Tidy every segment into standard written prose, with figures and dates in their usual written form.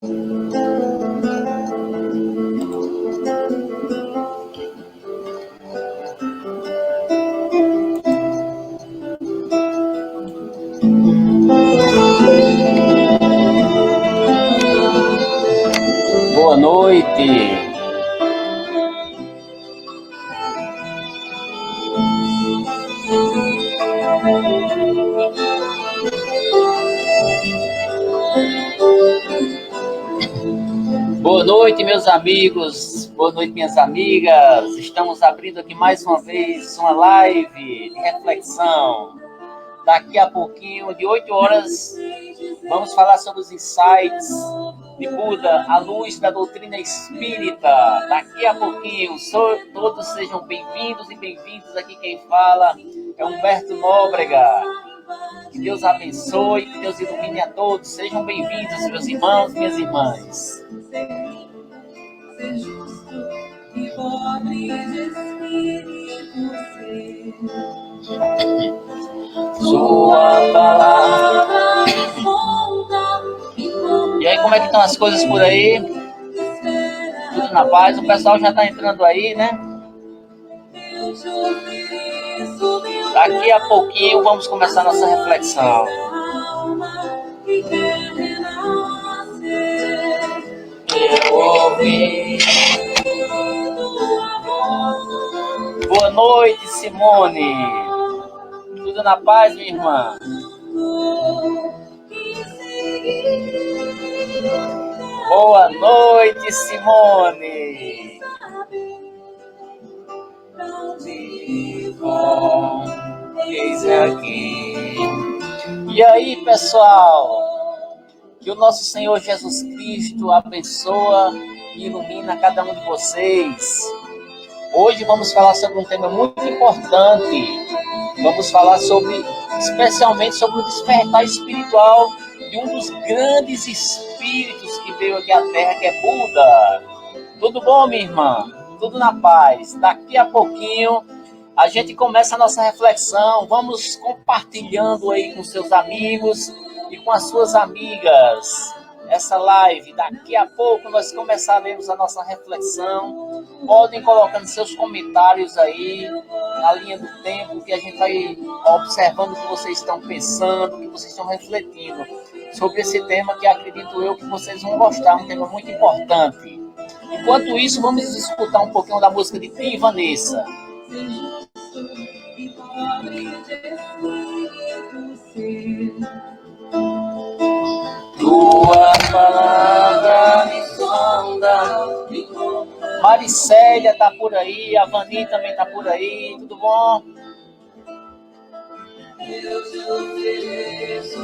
Boa noite. Boa noite, meus amigos. Boa noite, minhas amigas. Estamos abrindo aqui mais uma vez uma live de reflexão. Daqui a pouquinho, de 8 horas, vamos falar sobre os insights de Buda, à luz da doutrina espírita. Daqui a pouquinho, todos sejam bem-vindos e bem-vindos. Aqui quem fala é Humberto Nóbrega. Que Deus abençoe, que Deus ilumine a todos. Sejam bem-vindos, meus irmãos e minhas irmãs. Ser justo e pobre de espírito ser. Sua palavra. E aí, como é que estão as coisas por aí? Tudo na paz? O pessoal já está entrando aí, né? Daqui a pouquinho vamos começar nossa reflexão. Eu ouvi. Boa noite, Simone. Tudo na paz, minha irmã? Boa noite, Simone. Eis aqui. E aí, pessoal? Que o nosso Senhor Jesus Cristo abençoa e ilumina cada um de vocês. Hoje vamos falar sobre um tema muito importante. Vamos falar especialmente sobre o despertar espiritual de um dos grandes espíritos que veio aqui à Terra, que é Buda. Tudo bom, minha irmã? Tudo na paz. Daqui a pouquinho a gente começa a nossa reflexão. Vamos compartilhando aí com seus amigos e com as suas amigas essa live. Daqui a pouco nós começaremos a nossa reflexão. Podem colocando seus comentários aí na linha do tempo, que a gente vai observando o que vocês estão pensando, o que vocês estão refletindo sobre esse tema, que acredito eu que vocês vão gostar, um tema muito importante. Enquanto isso, vamos escutar um pouquinho da música de Tim e Vanessa. Tua palavra me sonda. Maricélia tá por aí, a Vani também tá por aí, tudo bom?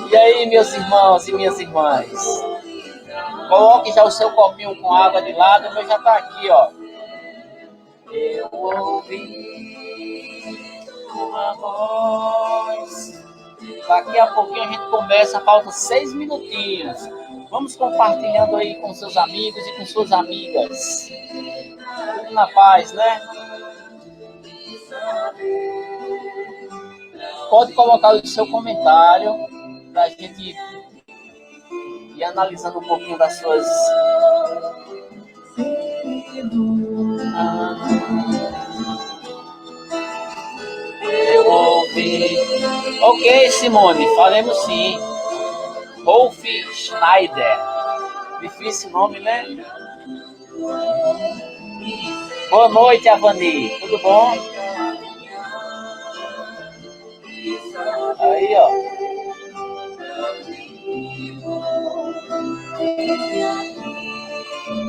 E aí, meus irmãos e minhas irmãs? Coloque já o seu copinho com água de lado, o meu já tá aqui, ó. Eu ouvi uma voz. Daqui a pouquinho a gente começa, faltam 6 minutinhos. Vamos compartilhando aí com seus amigos e com suas amigas. Tudo na paz, né? Pode colocar o seu comentário para a gente ir analisando um pouquinho das suas... Eu ouvi. Ok, Simone, faremos sim. Rolf Schneider. Difícil nome, né? Boa noite, Avani. Tudo bom? Aí, ó.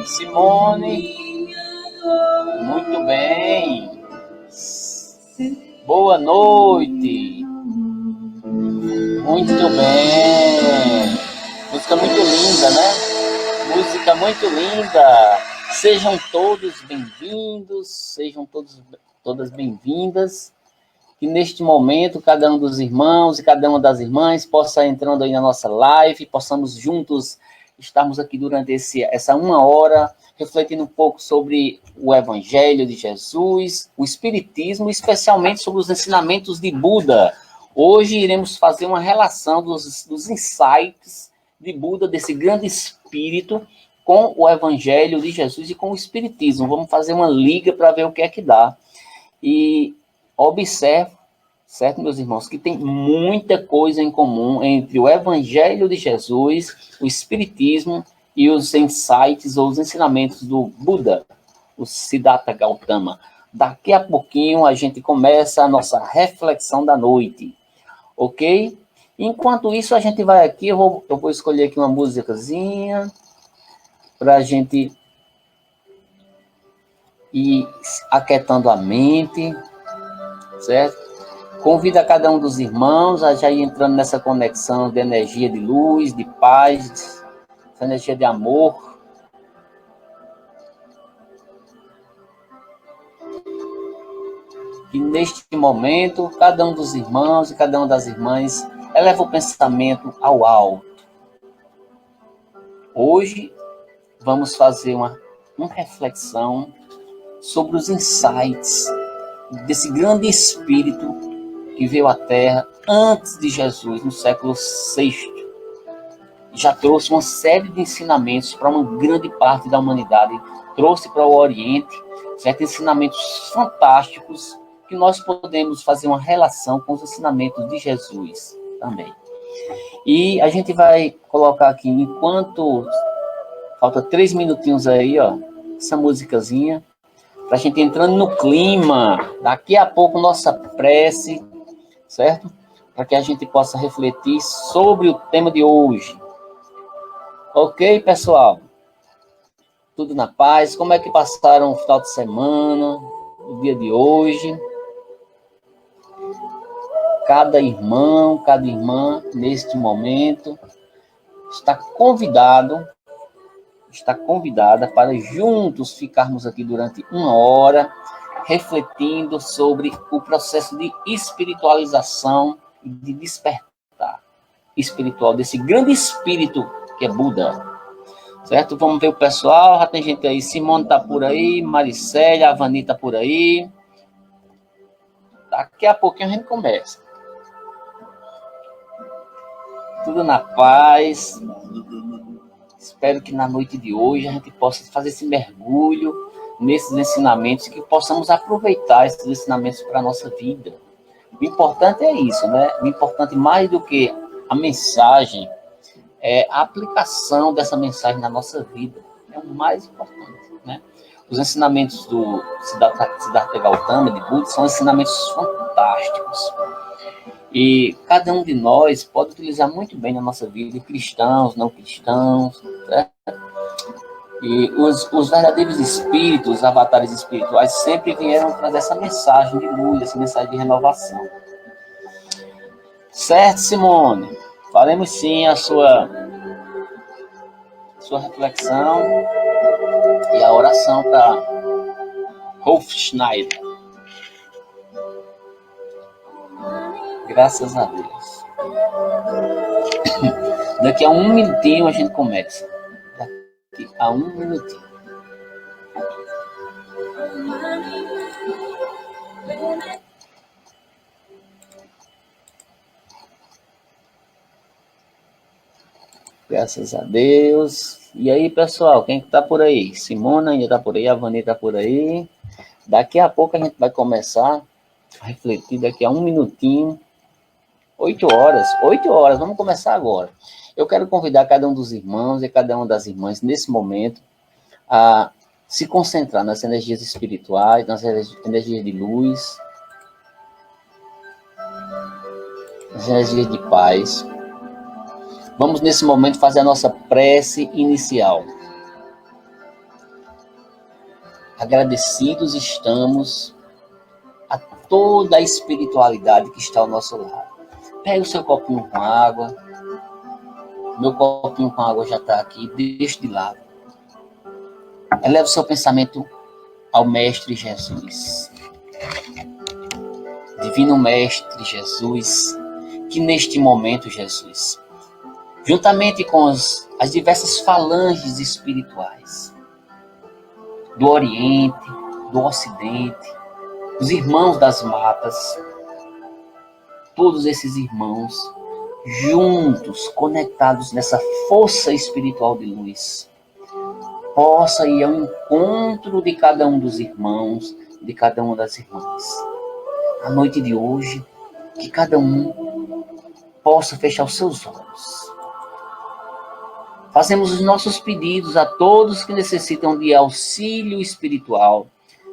Simone. Muito bem. Boa noite. Muito bem. Música muito linda, né? Música muito linda. Sejam todos bem-vindos, sejam todas bem-vindas. Que neste momento, cada um dos irmãos e cada uma das irmãs possa entrando aí na nossa live, possamos juntos estarmos aqui durante essa 1 hora, refletindo um pouco sobre o Evangelho de Jesus, o Espiritismo, especialmente sobre os ensinamentos de Buda. Hoje iremos fazer uma relação dos insights de Buda, desse grande espírito espírito com o evangelho de Jesus e com o espiritismo. Vamos fazer uma liga para ver o que é que dá. E observe, certo, meus irmãos, que tem muita coisa em comum entre o evangelho de Jesus, o espiritismo e os insights ou os ensinamentos do Buda, o Siddhartha Gautama. Daqui a pouquinho a gente começa a nossa reflexão da noite, ok? Enquanto isso, a gente vai aqui, eu vou escolher aqui uma musicazinha para a gente ir aquietando a mente, certo? Convido a cada um dos irmãos a já ir entrando nessa conexão de energia de luz, de paz, essa energia de amor. E neste momento, cada um dos irmãos e cada uma das irmãs eleva o pensamento ao alto. Hoje vamos fazer uma reflexão sobre os insights desse grande espírito que veio à Terra antes de Jesus, no século VI. Já trouxe uma série de ensinamentos para uma grande parte da humanidade. Trouxe para o Oriente certos ensinamentos fantásticos que nós podemos fazer uma relação com os ensinamentos de Jesus também. E a gente vai colocar aqui, enquanto falta 3 minutinhos aí, ó, essa musicazinha, para a gente entrando no clima. Daqui a pouco nossa prece, certo? Para que a gente possa refletir sobre o tema de hoje. Ok, pessoal? Tudo na paz? Como é que passaram o final de semana, o dia de hoje? Cada irmão, cada irmã, neste momento, está convidada para juntos ficarmos aqui durante 1 hora, refletindo sobre o processo de espiritualização e de despertar espiritual desse grande espírito que é Buda. Certo? Vamos ver o pessoal, já tem gente aí, Simone está por aí, Maricélia, Avani está por aí. Daqui a pouquinho a gente começa. Tudo na paz. Espero que na noite de hoje a gente possa fazer esse mergulho nesses ensinamentos, que possamos aproveitar esses ensinamentos para a nossa vida. O importante é isso, né? O importante, mais do que a mensagem, é a aplicação dessa mensagem na nossa vida. É o mais importante, né? Os ensinamentos do Siddhartha Gautama, de Buda, são ensinamentos fantásticos. E cada um de nós pode utilizar muito bem na nossa vida, cristãos, não cristãos, certo? E os verdadeiros espíritos, os avatares espirituais, sempre vieram trazer essa mensagem de luz, essa mensagem de renovação. Certo, Simone? Faremos sim a sua reflexão e a oração para Rolf Schneider. Graças a Deus. Daqui a 1 minutinho a gente começa. Daqui a 1 minutinho. Graças a Deus. E aí, pessoal, quem que tá por aí? Simona ainda tá por aí, a Vani tá por aí. Daqui a pouco a gente vai começar a refletir, daqui a 1 minutinho. 8 horas, vamos começar agora. Eu quero convidar cada um dos irmãos e cada uma das irmãs, nesse momento, a se concentrar nas energias espirituais, nas energias de luz, nas energias de paz. Vamos, nesse momento, fazer a nossa prece inicial. Agradecidos estamos a toda a espiritualidade que está ao nosso lado. Pega o seu copinho com água. Meu copinho com água já está aqui, deixa de lado. Eleva o seu pensamento ao Mestre Jesus. Divino Mestre Jesus, que neste momento, Jesus, juntamente com as diversas falanges espirituais do Oriente, do Ocidente, os irmãos das matas, todos esses irmãos juntos, conectados nessa força espiritual de luz, possa ir ao encontro de cada um dos irmãos, de cada uma das irmãs. A noite de hoje, que cada um possa fechar os seus olhos. Fazemos os nossos pedidos a todos que necessitam de auxílio espiritual,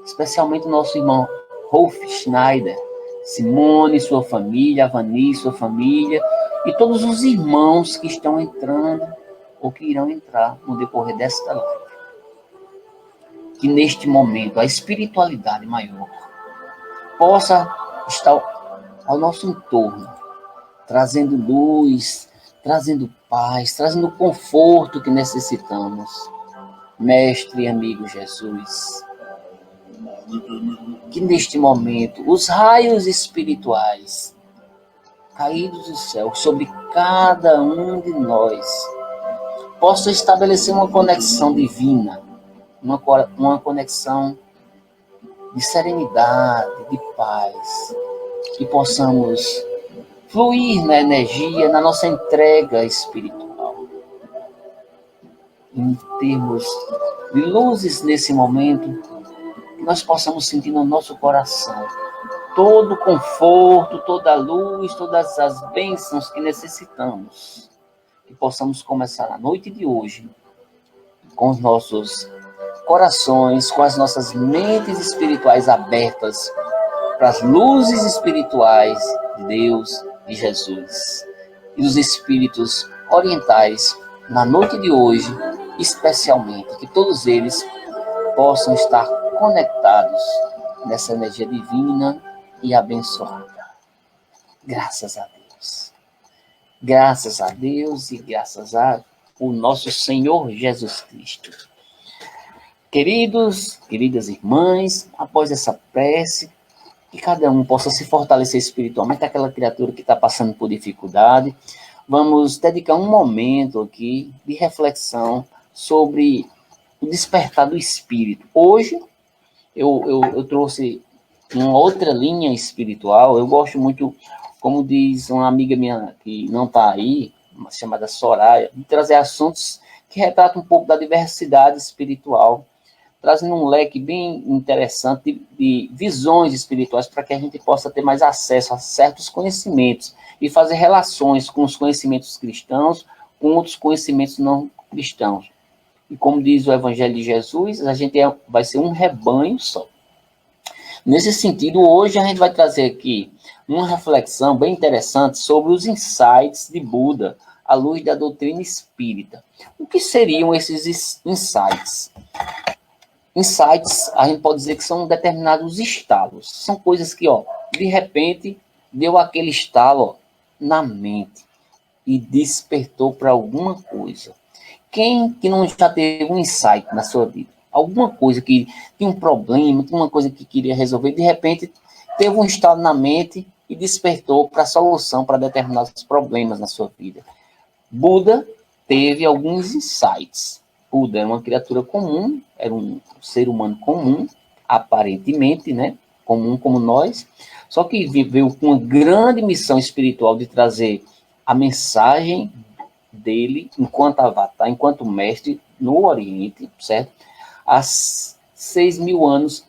especialmente o nosso irmão Rolf Schneider, Simone e sua família, Vani e sua família, e todos os irmãos que estão entrando ou que irão entrar no decorrer desta live. Que neste momento a espiritualidade maior possa estar ao nosso entorno, trazendo luz, trazendo paz, trazendo o conforto que necessitamos. Mestre e amigo Jesus, que neste momento os raios espirituais caídos do céu sobre cada um de nós possam estabelecer uma conexão divina, uma conexão de serenidade, de paz, que possamos fluir na energia, na nossa entrega espiritual. Em termos de luzes nesse momento, que nós possamos sentir no nosso coração todo o conforto, toda a luz, todas as bênçãos que necessitamos. Que possamos começar a noite de hoje com os nossos corações, com as nossas mentes espirituais abertas para as luzes espirituais de Deus, de Jesus e dos espíritos orientais na noite de hoje, especialmente, que todos eles possam estar conectados nessa energia divina e abençoada. Graças a Deus. Graças a Deus e graças a o nosso Senhor Jesus Cristo. Queridos, queridas irmãs, após essa prece, que cada um possa se fortalecer espiritualmente, aquela criatura que está passando por dificuldade, vamos dedicar um momento aqui de reflexão sobre o despertar do espírito. Hoje, eu trouxe uma outra linha espiritual. Eu gosto muito, como diz uma amiga minha que não está aí, chamada Soraya, de trazer assuntos que retratam um pouco da diversidade espiritual, trazendo um leque bem interessante de visões espirituais para que a gente possa ter mais acesso a certos conhecimentos e fazer relações com os conhecimentos cristãos com outros conhecimentos não cristãos. E como diz o Evangelho de Jesus, a gente vai ser um rebanho só. Nesse sentido, hoje a gente vai trazer aqui uma reflexão bem interessante sobre os insights de Buda à luz da doutrina espírita. O que seriam esses insights? Insights, a gente pode dizer que são determinados estalos. São coisas que, de repente, deu aquele estalo, na mente e despertou para alguma coisa. Quem que não já teve um insight na sua vida? Alguma coisa que tinha um problema, tinha uma coisa que queria resolver, de repente teve um estalo na mente e despertou para a solução para determinados problemas na sua vida. Buda teve alguns insights. Buda era uma criatura comum, era um ser humano comum, aparentemente, né? Comum como nós, só que viveu com uma grande missão espiritual de trazer a mensagem dele enquanto avatar, enquanto mestre no Oriente, certo? Há 6.000 anos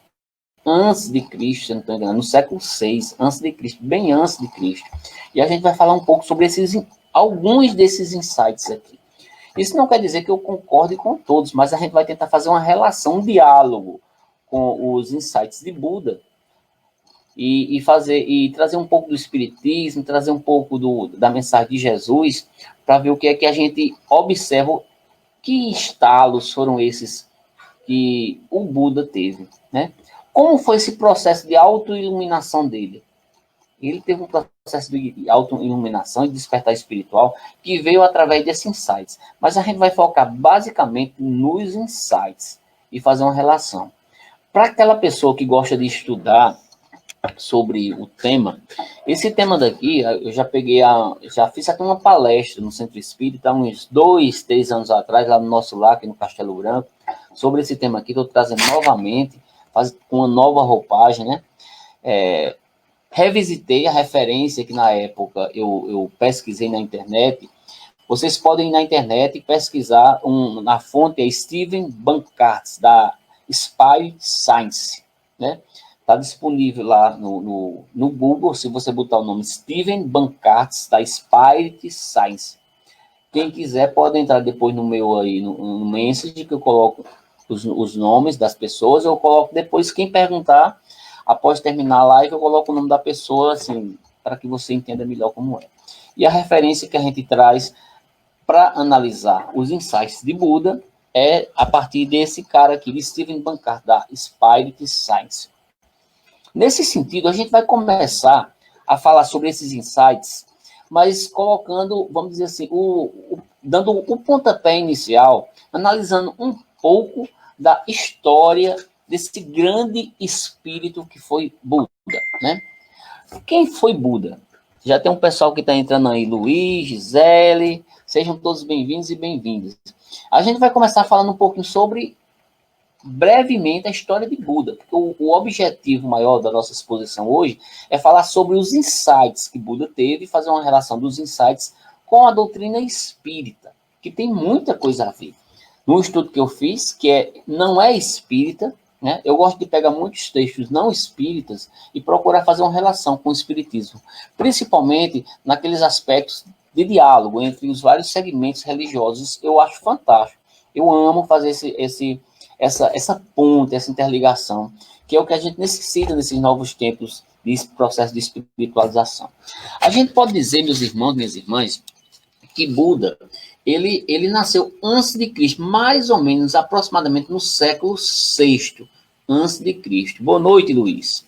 antes de Cristo, não estou enganando, no século 6 antes de Cristo, bem antes de Cristo. E a gente vai falar um pouco sobre alguns desses insights aqui. Isso não quer dizer que eu concorde com todos, mas a gente vai tentar fazer uma relação, um diálogo com os insights de Buda e trazer um pouco do espiritismo, trazer um pouco da mensagem de Jesus, para ver o que é que a gente observa, que estalos foram esses que o Buda teve, né? Como foi esse processo de autoiluminação dele? Ele teve um processo de autoiluminação e despertar espiritual que veio através desses insights. Mas a gente vai focar basicamente nos insights e fazer uma relação. Para aquela pessoa que gosta de estudar sobre o tema, esse tema daqui, eu já fiz até uma palestra no Centro Espírita, uns 2, 3 anos atrás, lá no nosso lar, aqui no Castelo Branco, sobre esse tema aqui, estou trazendo novamente, com uma nova roupagem, né? revisitei a referência que na época eu pesquisei na internet. Vocês podem ir na internet e pesquisar, na fonte é Steven Bancarz, da Spirit Science, né? Está disponível lá no Google, se você botar o nome Steven Bancarz, da Spirit Science. Quem quiser pode entrar depois no meu aí, no message, que eu coloco os nomes das pessoas, eu coloco depois, quem perguntar, após terminar a live, eu coloco o nome da pessoa, assim, para que você entenda melhor como é. E a referência que a gente traz para analisar os insights de Buda é a partir desse cara aqui, de Steven Bancarz, da Spirit Science. Nesse sentido, a gente vai começar a falar sobre esses insights, mas colocando, vamos dizer assim, dando o pontapé inicial, analisando um pouco da história desse grande espírito que foi Buda, né? Quem foi Buda? Já tem um pessoal que está entrando aí, Luiz, Gisele, sejam todos bem-vindos e bem-vindas. A gente vai começar falando um pouquinho sobre, brevemente, a história de Buda, porque o objetivo maior da nossa exposição hoje é falar sobre os insights que Buda teve e fazer uma relação dos insights com a doutrina espírita, que tem muita coisa a ver. No estudo que eu fiz, que não é espírita, né, eu gosto de pegar muitos textos não espíritas e procurar fazer uma relação com o espiritismo, principalmente naqueles aspectos de diálogo entre os vários segmentos religiosos. Eu acho fantástico. Eu amo fazer essa ponte, essa interligação, que é o que a gente necessita nesses novos tempos de processo de espiritualização. A gente pode dizer, meus irmãos, minhas irmãs, que Buda, ele nasceu antes de Cristo, mais ou menos, aproximadamente no século VI antes de Cristo. Boa noite, Luiz.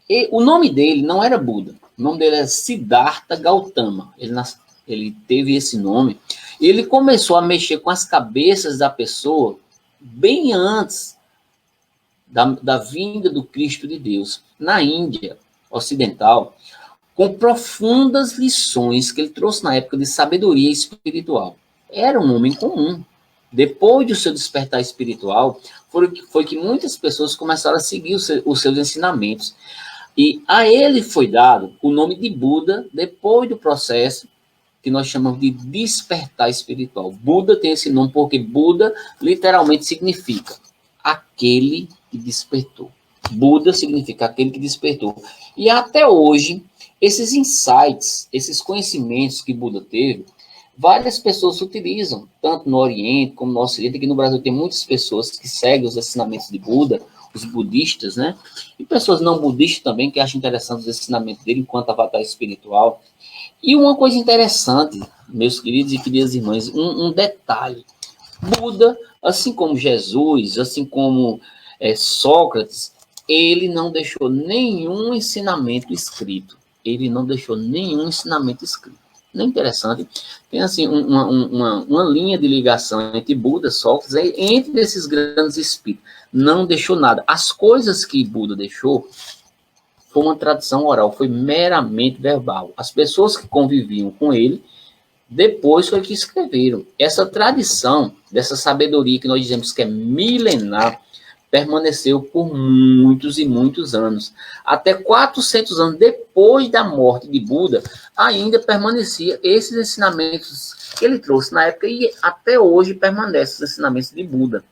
E o nome dele não era Buda, o nome dele era Siddhartha Gautama. Ele teve esse nome. Ele começou a mexer com as cabeças da pessoa bem antes da vinda do Cristo de Deus, na Índia Ocidental, com profundas lições que ele trouxe na época de sabedoria espiritual. Era um homem comum. Depois do seu despertar espiritual, foi que muitas pessoas começaram a seguir os seus ensinamentos. E a ele foi dado o nome de Buda depois do processo que nós chamamos de despertar espiritual. Buda tem esse nome porque Buda literalmente significa aquele que despertou. Buda significa aquele que despertou. E até hoje, esses insights, esses conhecimentos que Buda teve, várias pessoas utilizam, tanto no Oriente como no Ocidente. Aqui no Brasil tem muitas pessoas que seguem os ensinamentos de Buda, os budistas, né? E pessoas não budistas também, que acham interessante os ensinamentos dele enquanto avatar espiritual. E uma coisa interessante, meus queridos e queridas irmãs, um detalhe. Buda, assim como Jesus, assim como Sócrates, ele não deixou nenhum ensinamento escrito. Ele não deixou nenhum ensinamento escrito. Não é interessante? Tem assim uma linha de ligação entre Buda, Sócrates, entre esses grandes espíritos. Não deixou nada. As coisas que Buda deixou foi uma tradição oral, foi meramente verbal. As pessoas que conviviam com ele, depois foi que escreveram. Essa tradição, dessa sabedoria que nós dizemos que é milenar, permaneceu por muitos e muitos anos. Até 400 anos depois da morte de Buda, ainda permanecia esses ensinamentos que ele trouxe na época, e até hoje permanecem os ensinamentos de Buda,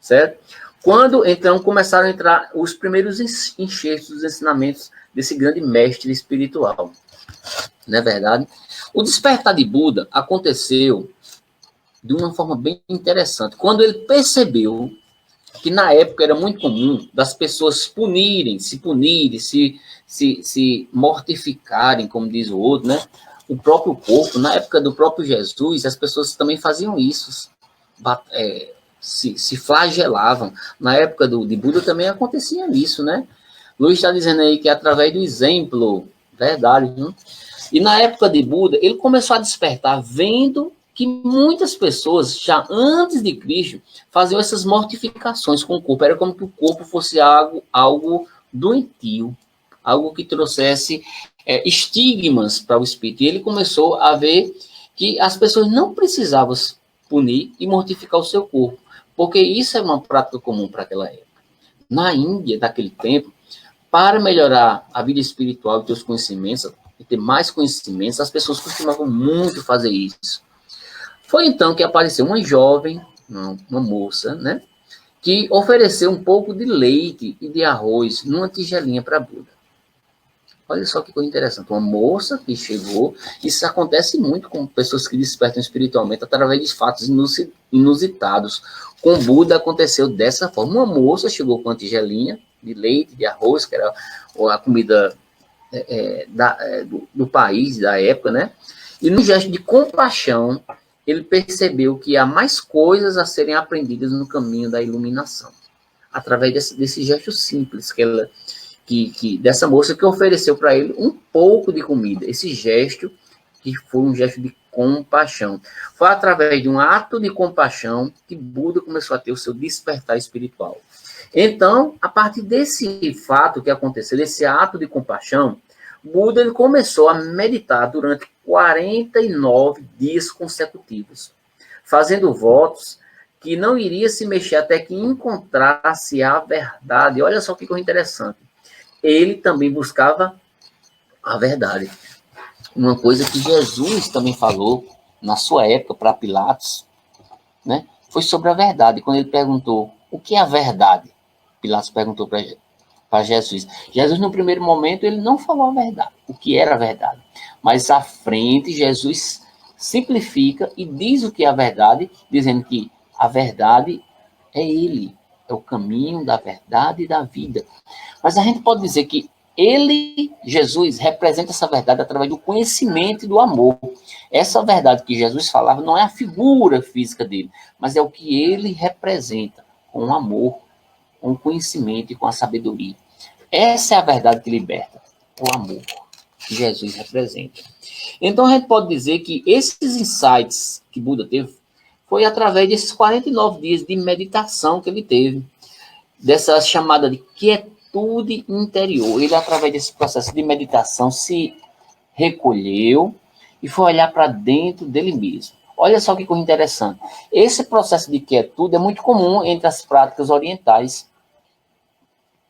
certo? Quando, então, começaram a entrar os primeiros enxertos dos ensinamentos desse grande mestre espiritual. Não é verdade? O despertar de Buda aconteceu de uma forma bem interessante. Quando ele percebeu que na época era muito comum das pessoas se mortificarem, como diz o outro, né? O próprio corpo. Na época do próprio Jesus, as pessoas também faziam isso, se flagelavam. Na época de Buda também acontecia isso, né? Luiz está dizendo aí que é através do exemplo, verdade, né? E na época de Buda, ele começou a despertar, vendo que muitas pessoas, já antes de Cristo, faziam essas mortificações com o corpo. Era como que o corpo fosse algo doentio, algo que trouxesse estigmas para o espírito. E ele começou a ver que as pessoas não precisavam punir e mortificar o seu corpo, porque isso é uma prática comum para aquela época. Na Índia, daquele tempo, Para melhorar a vida espiritual e teus conhecimentos, e ter mais conhecimentos, as pessoas costumavam muito fazer isso. Foi então que apareceu uma jovem, uma moça, né, que ofereceu um pouco de leite e de arroz numa tigelinha para Buda. Olha só que coisa interessante. Uma moça que chegou, isso acontece muito com pessoas que despertam espiritualmente através de fatos inusitados. Com Buda aconteceu dessa forma. Uma moça chegou com uma tigelinha de leite, de arroz, que era a comida do país, da época, né? E no gesto de compaixão, ele percebeu que há mais coisas a serem aprendidas no caminho da iluminação. Através desse gesto simples dessa moça que ofereceu para ele um pouco de comida. Esse gesto, que foi um gesto de compaixão. Foi através de um ato de compaixão que Buda começou a ter o seu despertar espiritual. Então, a partir desse fato que aconteceu, desse ato de compaixão, Buda ele começou a meditar durante 49 dias consecutivos, fazendo votos que não iria se mexer até que encontrasse a verdade. Olha só que coisa interessante. Ele também buscava a verdade. Uma coisa que Jesus também falou na sua época para Pilatos, né, foi sobre a verdade. Quando ele perguntou, o que é a verdade? Pilatos perguntou para Jesus. Jesus, no primeiro momento, ele não falou a verdade, o que era a verdade. Mas à frente, Jesus simplifica e diz o que é a verdade, dizendo que a verdade é ele, é o caminho da verdade e da vida. Mas a gente pode dizer que ele, Jesus, representa essa verdade através do conhecimento e do amor. Essa verdade que Jesus falava não é a figura física dele, mas é o que ele representa, com o amor, com o conhecimento e com a sabedoria. Essa é a verdade que liberta, o amor que Jesus representa. Então a gente pode dizer que esses insights que Buda teve foi através desses 49 dias de meditação que ele teve, dessa chamada de quietude interior. Ele, através desse processo de meditação, se recolheu e foi olhar para dentro dele mesmo. Olha só que coisa interessante. Esse processo de quietude é muito comum entre as práticas orientais.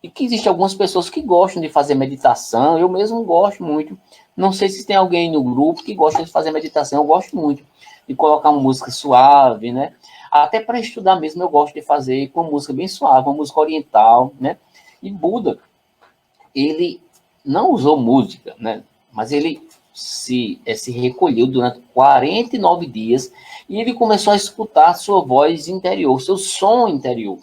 E que existem algumas pessoas que gostam de fazer meditação. Eu mesmo gosto muito. Não sei se tem alguém no grupo que gosta de fazer meditação. Eu gosto muito de colocar uma música suave, né? Até para estudar mesmo eu gosto de fazer com uma música bem suave, uma música oriental, né? E Buda, ele não usou música, né? Mas ele se recolheu durante 49 dias e ele começou a escutar sua voz interior, seu som interior.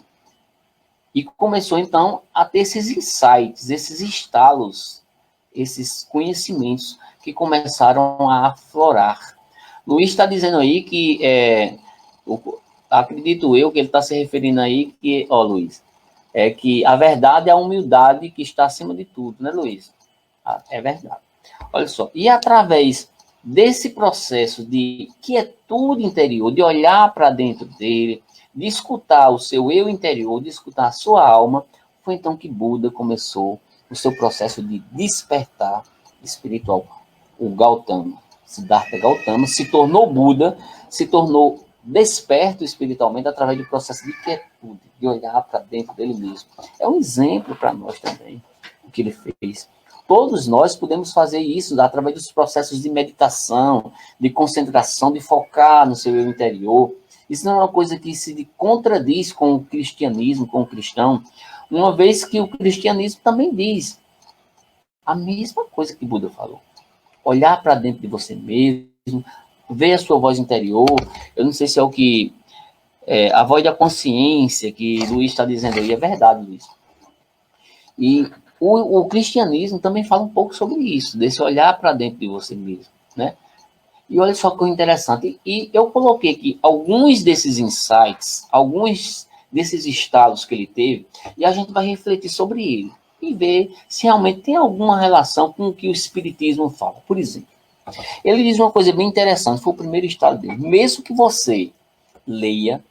E começou, então, a ter esses insights, esses estalos, esses conhecimentos que começaram a aflorar. Luiz está dizendo aí que, acredito eu, que ele está se referindo aí, que, Luiz, é que a verdade é a humildade que está acima de tudo, né, Luiz? É verdade. Olha só, e através desse processo de quietude interior, de olhar para dentro dele, de escutar o seu eu interior, de escutar a sua alma, foi então que Buda começou o seu processo de despertar espiritual. O Gautama, Siddhartha Gautama, se tornou Buda, se tornou desperto espiritualmente através do processo de quietude, de olhar para dentro dele mesmo. É um exemplo para nós também, o que ele fez. Todos nós podemos fazer isso através dos processos de meditação, de concentração, de focar no seu eu interior. Isso não é uma coisa que se contradiz com o cristianismo, com o cristão, uma vez que o cristianismo também diz a mesma coisa que Buda falou. Olhar para dentro de você mesmo, ver a sua voz interior. Eu não sei se é o que... a voz da consciência que Luiz está dizendo aí, é verdade, Luiz. E o cristianismo também fala um pouco sobre isso, desse olhar para dentro de você mesmo, né? E olha só que interessante. E eu coloquei aqui alguns desses insights, alguns desses estados que ele teve, e a gente vai refletir sobre ele e ver se realmente tem alguma relação com o que o Espiritismo fala. Por exemplo, ele diz uma coisa bem interessante, foi o primeiro estado dele. Mesmo que você leia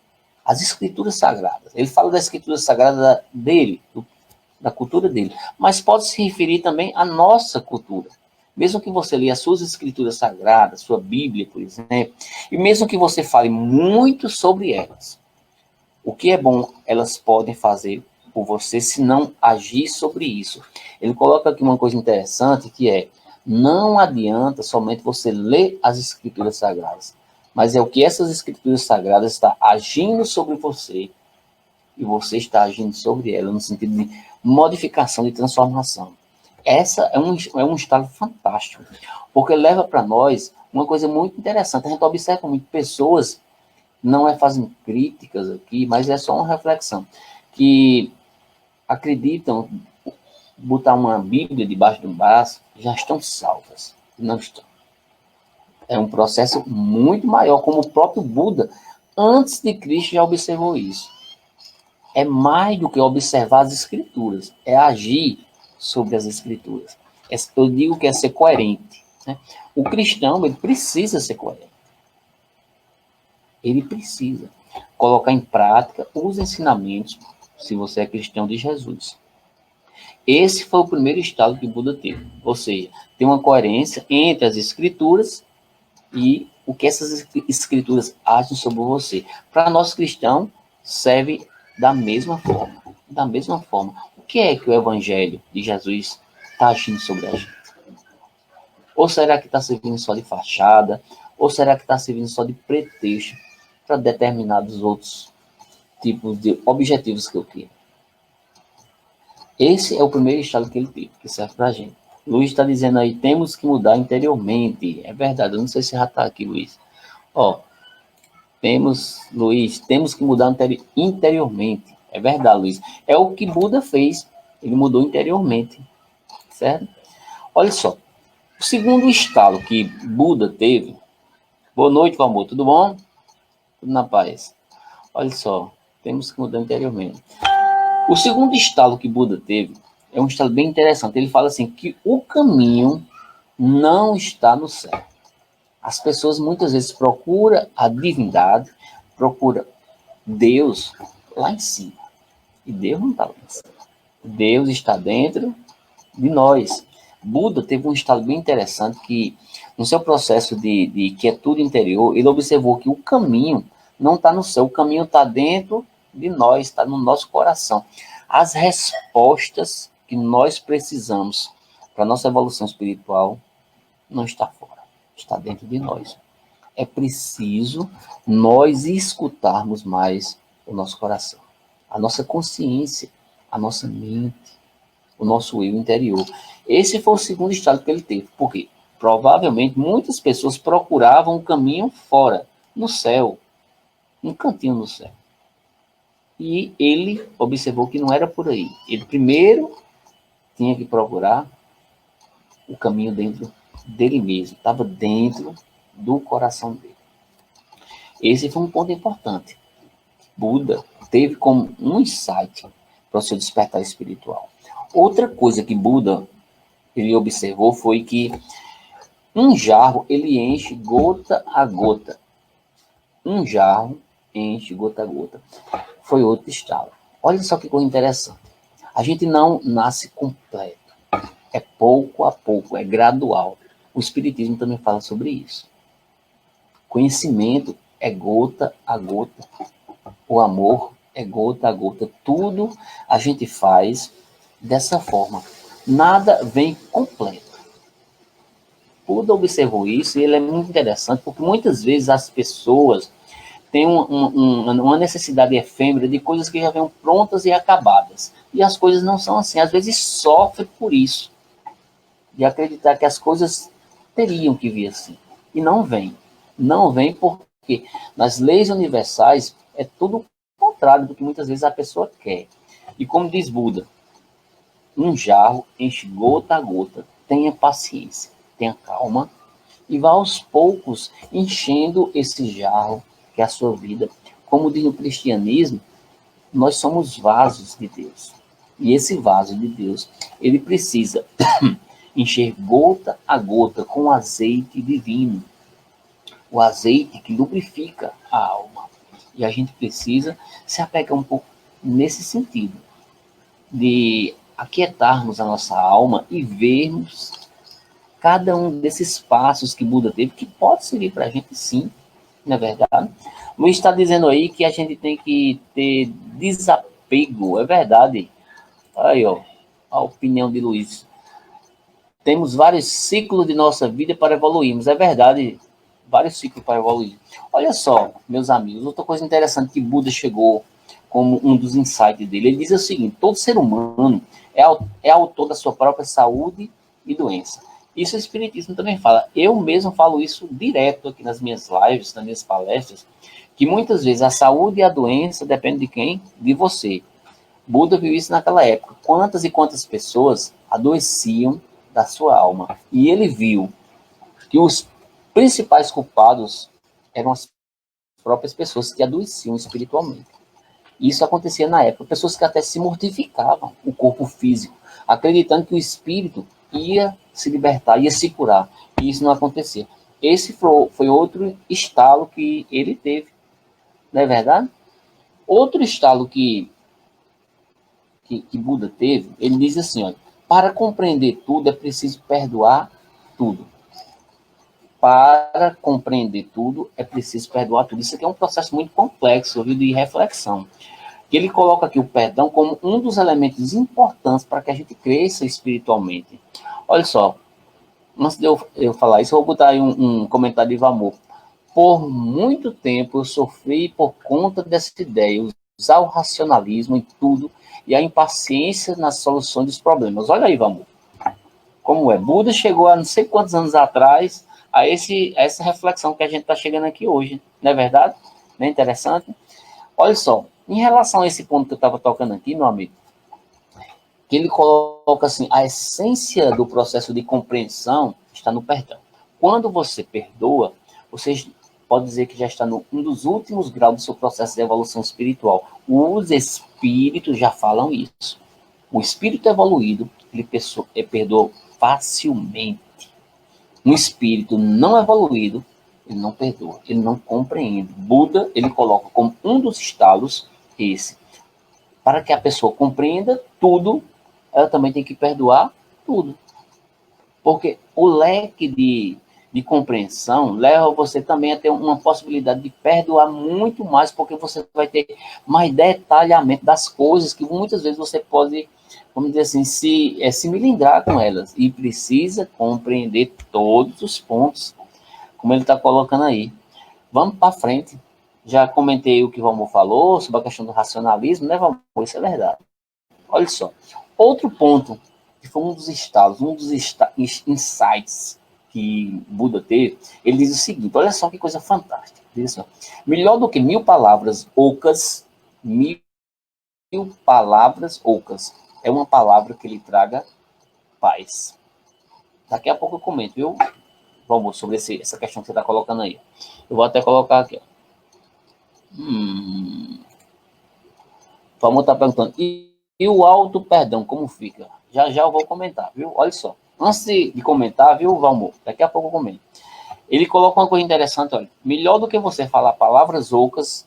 as Escrituras Sagradas, ele fala da Escritura Sagrada dele, da cultura dele, mas pode se referir também à nossa cultura. Mesmo que você leia as suas escrituras sagradas, sua Bíblia, por exemplo, e mesmo que você fale muito sobre elas, o que é bom elas podem fazer por você se não agir sobre isso. Ele coloca aqui uma coisa interessante, que é, não adianta somente você ler as Escrituras Sagradas, mas é o que essas Escrituras Sagradas estão agindo sobre você, e você está agindo sobre ela, no sentido de modificação, de transformação. Essa é um estado fantástico, porque leva para nós uma coisa muito interessante. A gente observa muito pessoas, não é fazendo críticas aqui, mas é só uma reflexão, que acreditam botar uma Bíblia debaixo do braço, já estão salvas. Não estão. É um processo muito maior, como o próprio Buda, antes de Cristo, já observou isso. É mais do que observar as Escrituras, é agir sobre as Escrituras. Eu digo que é ser coerente, né? O cristão, ele precisa ser coerente. Ele precisa colocar em prática os ensinamentos, se você é cristão de Jesus. Esse foi o primeiro estado que Buda teve. Ou seja, tem uma coerência entre as Escrituras e o que essas Escrituras agem sobre você. Para nós cristãos, serve da mesma forma. Da mesma forma. O que é que o Evangelho de Jesus está agindo sobre a gente? Ou será que está servindo só de fachada? Ou será que está servindo só de pretexto para determinados outros tipos de objetivos que eu quero? Esse é o primeiro estado que ele teve, que serve para a gente. Luiz está dizendo aí, temos que mudar interiormente. É verdade, eu não sei se já está aqui, Luiz. Ó, Luiz, temos que mudar interiormente. É verdade, Luiz. É o que Buda fez. Ele mudou interiormente. Certo? Olha só. O segundo estado que Buda teve. Boa noite, meu amor. Tudo bom? Tudo na paz. Olha só. Temos que mudar interiormente. O segundo estado que Buda teve é um estado bem interessante. Ele fala assim, que o caminho não está no céu. As pessoas muitas vezes procuram a divindade, procuram Deus lá em cima. E Deus não está lá em cima. Deus está dentro de nós. Buda teve um estado bem interessante que, no seu processo de quietude interior, ele observou que o caminho não está no céu, o caminho está dentro de nós, está no nosso coração. As respostas que nós precisamos para a nossa evolução espiritual não está fora, está dentro de nós. É preciso nós escutarmos mais o nosso coração, a nossa consciência, a nossa mente, o nosso eu interior. Esse foi o segundo estado que ele teve. Por quê? Provavelmente muitas pessoas procuravam um caminho fora, no céu, um cantinho no céu. E ele observou que não era por aí. Ele primeiro tinha que procurar o caminho dentro dele mesmo, estava dentro do coração dele. Esse foi um ponto importante. Buda teve como um insight para o seu despertar espiritual. Outra coisa que Buda ele observou foi que um jarro ele enche gota a gota. Um jarro enche gota a gota. Foi outro estado. Olha só que coisa interessante. A gente não nasce completo. É pouco a pouco, é gradual. O Espiritismo também fala sobre isso. Conhecimento é gota a gota. O amor é gota a gota. Tudo a gente faz dessa forma. Nada vem completo. Buda observou isso e ele é muito interessante, porque muitas vezes as pessoas têm uma necessidade efêmera de coisas que já vêm prontas e acabadas. E as coisas não são assim. Às vezes sofre por isso. De acreditar que as coisas teriam que vir assim. E não vem. Não vem porque nas leis universais é tudo o contrário do que muitas vezes a pessoa quer. E como diz Buda, um jarro enche gota a gota. Tenha paciência, tenha calma e vá aos poucos enchendo esse jarro que é a sua vida. Como diz no cristianismo, nós somos vasos de Deus. E esse vaso de Deus, ele precisa encher gota a gota com azeite divino. O azeite que lubrifica a alma. E a gente precisa se apegar um pouco nesse sentido, de aquietarmos a nossa alma e vermos cada um desses passos que Buda teve, que pode servir para a gente sim, não é verdade? Luiz está dizendo aí que a gente tem que ter desapego apego, é verdade. Aí, ó, a opinião de Luiz. Temos vários ciclos de nossa vida para evoluirmos, é verdade, vários ciclos para evoluir. Olha só, meus amigos, outra coisa interessante que Buda chegou como um dos insights dele, ele diz o seguinte: todo ser humano é autor da sua própria saúde e doença. Isso o Espiritismo também fala. Eu mesmo falo isso direto aqui nas minhas lives, nas minhas palestras, que muitas vezes a saúde e a doença dependem de quem? De você. Buda viu isso naquela época. Quantas e quantas pessoas adoeciam da sua alma. E ele viu que os principais culpados eram as próprias pessoas que adoeciam espiritualmente. Isso acontecia na época. Pessoas que até se mortificavam o corpo físico, acreditando que o espírito ia se libertar, ia se curar. E isso não acontecia. Esse foi outro estalo que ele teve. Não é verdade? Outro estalo que Buda teve, ele diz assim, olha, para compreender tudo é preciso perdoar tudo. Para compreender tudo é preciso perdoar tudo. Isso aqui é um processo muito complexo, viu, de reflexão. Que ele coloca aqui o perdão como um dos elementos importantes para que a gente cresça espiritualmente. Olha só, antes de eu falar isso, eu vou botar aí um comentário de Vamor. Por muito tempo eu sofri por conta dessa ideia, usar o racionalismo em tudo e a impaciência nas soluções dos problemas. Olha aí, Vamor. Como é? Buda chegou há não sei quantos anos atrás a essa reflexão que a gente está chegando aqui hoje. Não é verdade? Não é interessante? Olha só, em relação a esse ponto que eu estava tocando aqui, meu amigo, que ele coloca assim, a essência do processo de compreensão está no perdão. Quando você perdoa, você pode dizer que já está um dos últimos graus do seu processo de evolução espiritual. Os espíritos já falam isso. O espírito evoluído, ele perdoa facilmente. Um espírito não evoluído, ele não perdoa, ele não compreende. Buda, ele coloca como um dos estalos esse. Para que a pessoa compreenda tudo, ela também tem que perdoar tudo. Porque o leque de compreensão leva você também a ter uma possibilidade de perdoar muito mais, porque você vai ter mais detalhamento das coisas que muitas vezes você pode, vamos dizer assim, se melindrar com elas. E precisa compreender todos os pontos, como ele está colocando aí. Vamos para frente. Já comentei o que o Valmor falou sobre a questão do racionalismo, né, Valmor? Isso é verdade. Olha só. Outro ponto, que foi um dos estados, um dos insights que Buda teve, ele diz o seguinte, olha só que coisa fantástica. Diz assim, melhor do que 1000 palavras ocas, 1000 palavras ocas. É uma palavra que lhe traga paz. Daqui a pouco eu comento, viu? Vamos sobre essa questão que você está colocando aí. Eu vou até colocar aqui. Vamos estar perguntando. E o auto perdão, como fica? Já já eu vou comentar, viu? Olha só. Antes de comentar, viu, Valmor? Daqui a pouco eu comento. Ele coloca uma coisa interessante, olha. Melhor do que você falar palavras ocas,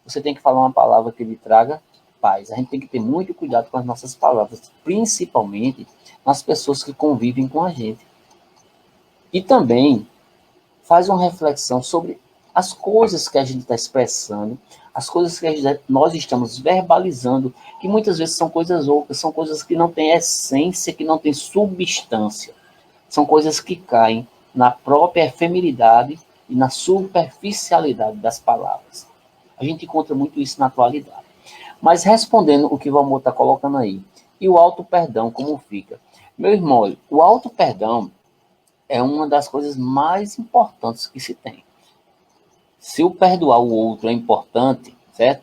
você tem que falar uma palavra que lhe traga paz. A gente tem que ter muito cuidado com as nossas palavras, principalmente nas pessoas que convivem com a gente. E também faz uma reflexão sobre as coisas que a gente está expressando, as coisas que nós estamos verbalizando, que muitas vezes são coisas ocas, são coisas que não têm essência, que não têm substância. São coisas que caem na própria efemeridade e na superficialidade das palavras. A gente encontra muito isso na atualidade. Mas respondendo o que o Valmor está colocando aí, e o auto-perdão, como fica? Meu irmão, o auto-perdão é uma das coisas mais importantes que se tem. Se o perdoar o outro é importante, certo?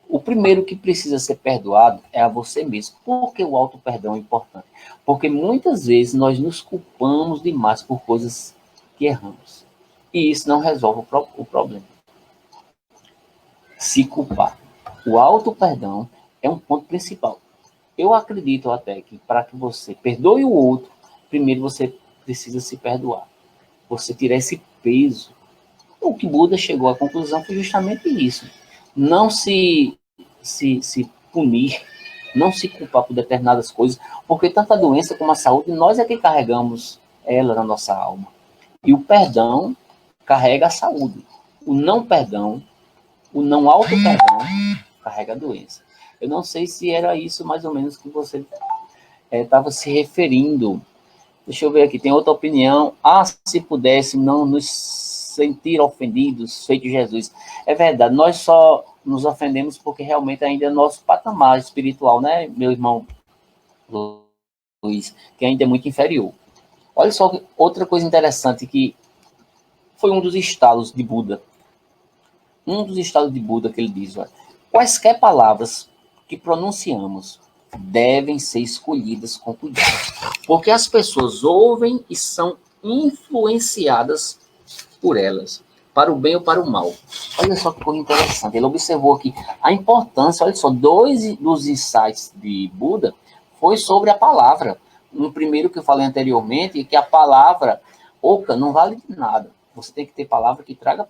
O primeiro que precisa ser perdoado é a você mesmo. Por que o auto-perdão é importante? Porque muitas vezes nós nos culpamos demais por coisas que erramos. E isso não resolve o problema. Se culpar. O auto-perdão é um ponto principal. Eu acredito até que para que você perdoe o outro, primeiro você precisa se perdoar. Você tirar esse peso. O que Buda chegou à conclusão foi justamente isso. Não se punir, não se culpar por determinadas coisas, porque tanto a doença como a saúde, nós é que carregamos ela na nossa alma. E o perdão carrega a saúde. O não perdão, o não auto-perdão, carrega a doença. Eu não sei se era isso mais ou menos que você estava se referindo. Deixa eu ver aqui, tem outra opinião. Ah, se pudéssemos não nos sentir ofendidos, feito Jesus. É verdade, nós só nos ofendemos porque realmente ainda é nosso patamar espiritual, né, meu irmão Luiz, que ainda é muito inferior. Olha só, outra coisa interessante que foi um dos estados de Buda. Um dos estados de Buda que ele diz, olha, quaisquer palavras que pronunciamos devem ser escolhidas com cuidado, porque as pessoas ouvem e são influenciadas por elas, para o bem ou para o mal. Olha só que coisa interessante. Ele observou aqui a importância, olha só, dois dos insights de Buda foi sobre a palavra. Um primeiro que eu falei anteriormente, que a palavra oca não vale de nada. Você tem que ter palavra que traga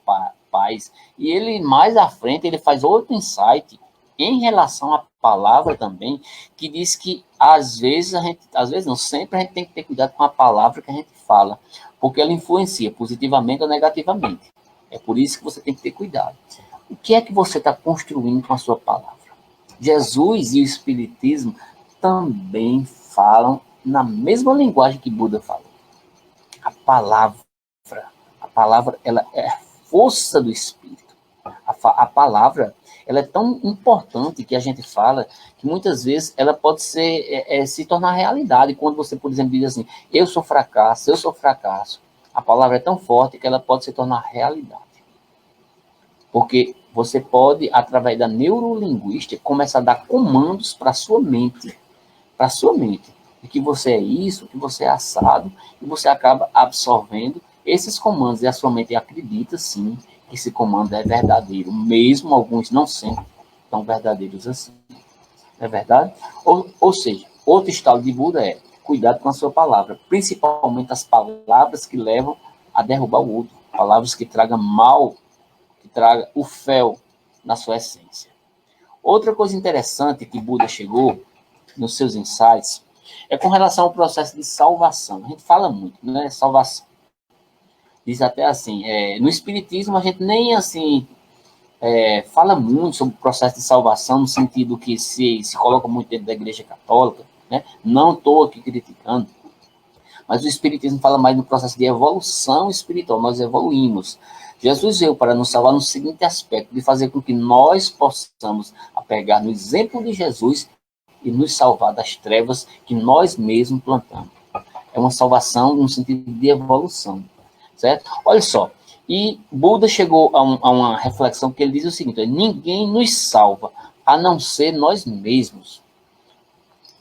paz. E ele, mais à frente, ele faz outro insight em relação à palavra também, que diz que às vezes não, sempre a gente tem que ter cuidado com a palavra que a gente fala, porque ela influencia positivamente ou negativamente. É por isso que você tem que ter cuidado. O que é que você está construindo com a sua palavra? Jesus e o Espiritismo também falam na mesma linguagem que Buda falou. A palavra, ela é a força do Espírito. A palavra, ela é tão importante que a gente fala que muitas vezes ela pode se tornar realidade. Quando você, por exemplo, diz assim, eu sou fracasso. A palavra é tão forte que ela pode se tornar realidade. Porque você pode, através da neurolinguística, começar a dar comandos para a sua mente. De que você é isso, que você é assado, e você acaba absorvendo esses comandos. E a sua mente acredita, sim, que esse comando é verdadeiro, mesmo alguns não sendo tão verdadeiros assim. Não é verdade? Ou seja, outro estado de Buda é cuidado com a sua palavra, principalmente as palavras que levam a derrubar o outro, palavras que tragam mal, que tragam o fel na sua essência. Outra coisa interessante que Buda chegou nos seus insights é com relação ao processo de salvação. A gente fala muito, né? Salvação. Diz até assim, no Espiritismo a gente nem assim fala muito sobre o processo de salvação, no sentido que se coloca muito dentro da Igreja Católica, né? Não estou aqui criticando, mas o Espiritismo fala mais no processo de evolução espiritual, nós evoluímos. Jesus veio para nos salvar no seguinte aspecto, de fazer com que nós possamos apegar no exemplo de Jesus e nos salvar das trevas que nós mesmos plantamos. É uma salvação no sentido de evolução, certo? Olha só, e Buda chegou a uma reflexão que ele diz o seguinte, ninguém nos salva a não ser nós mesmos.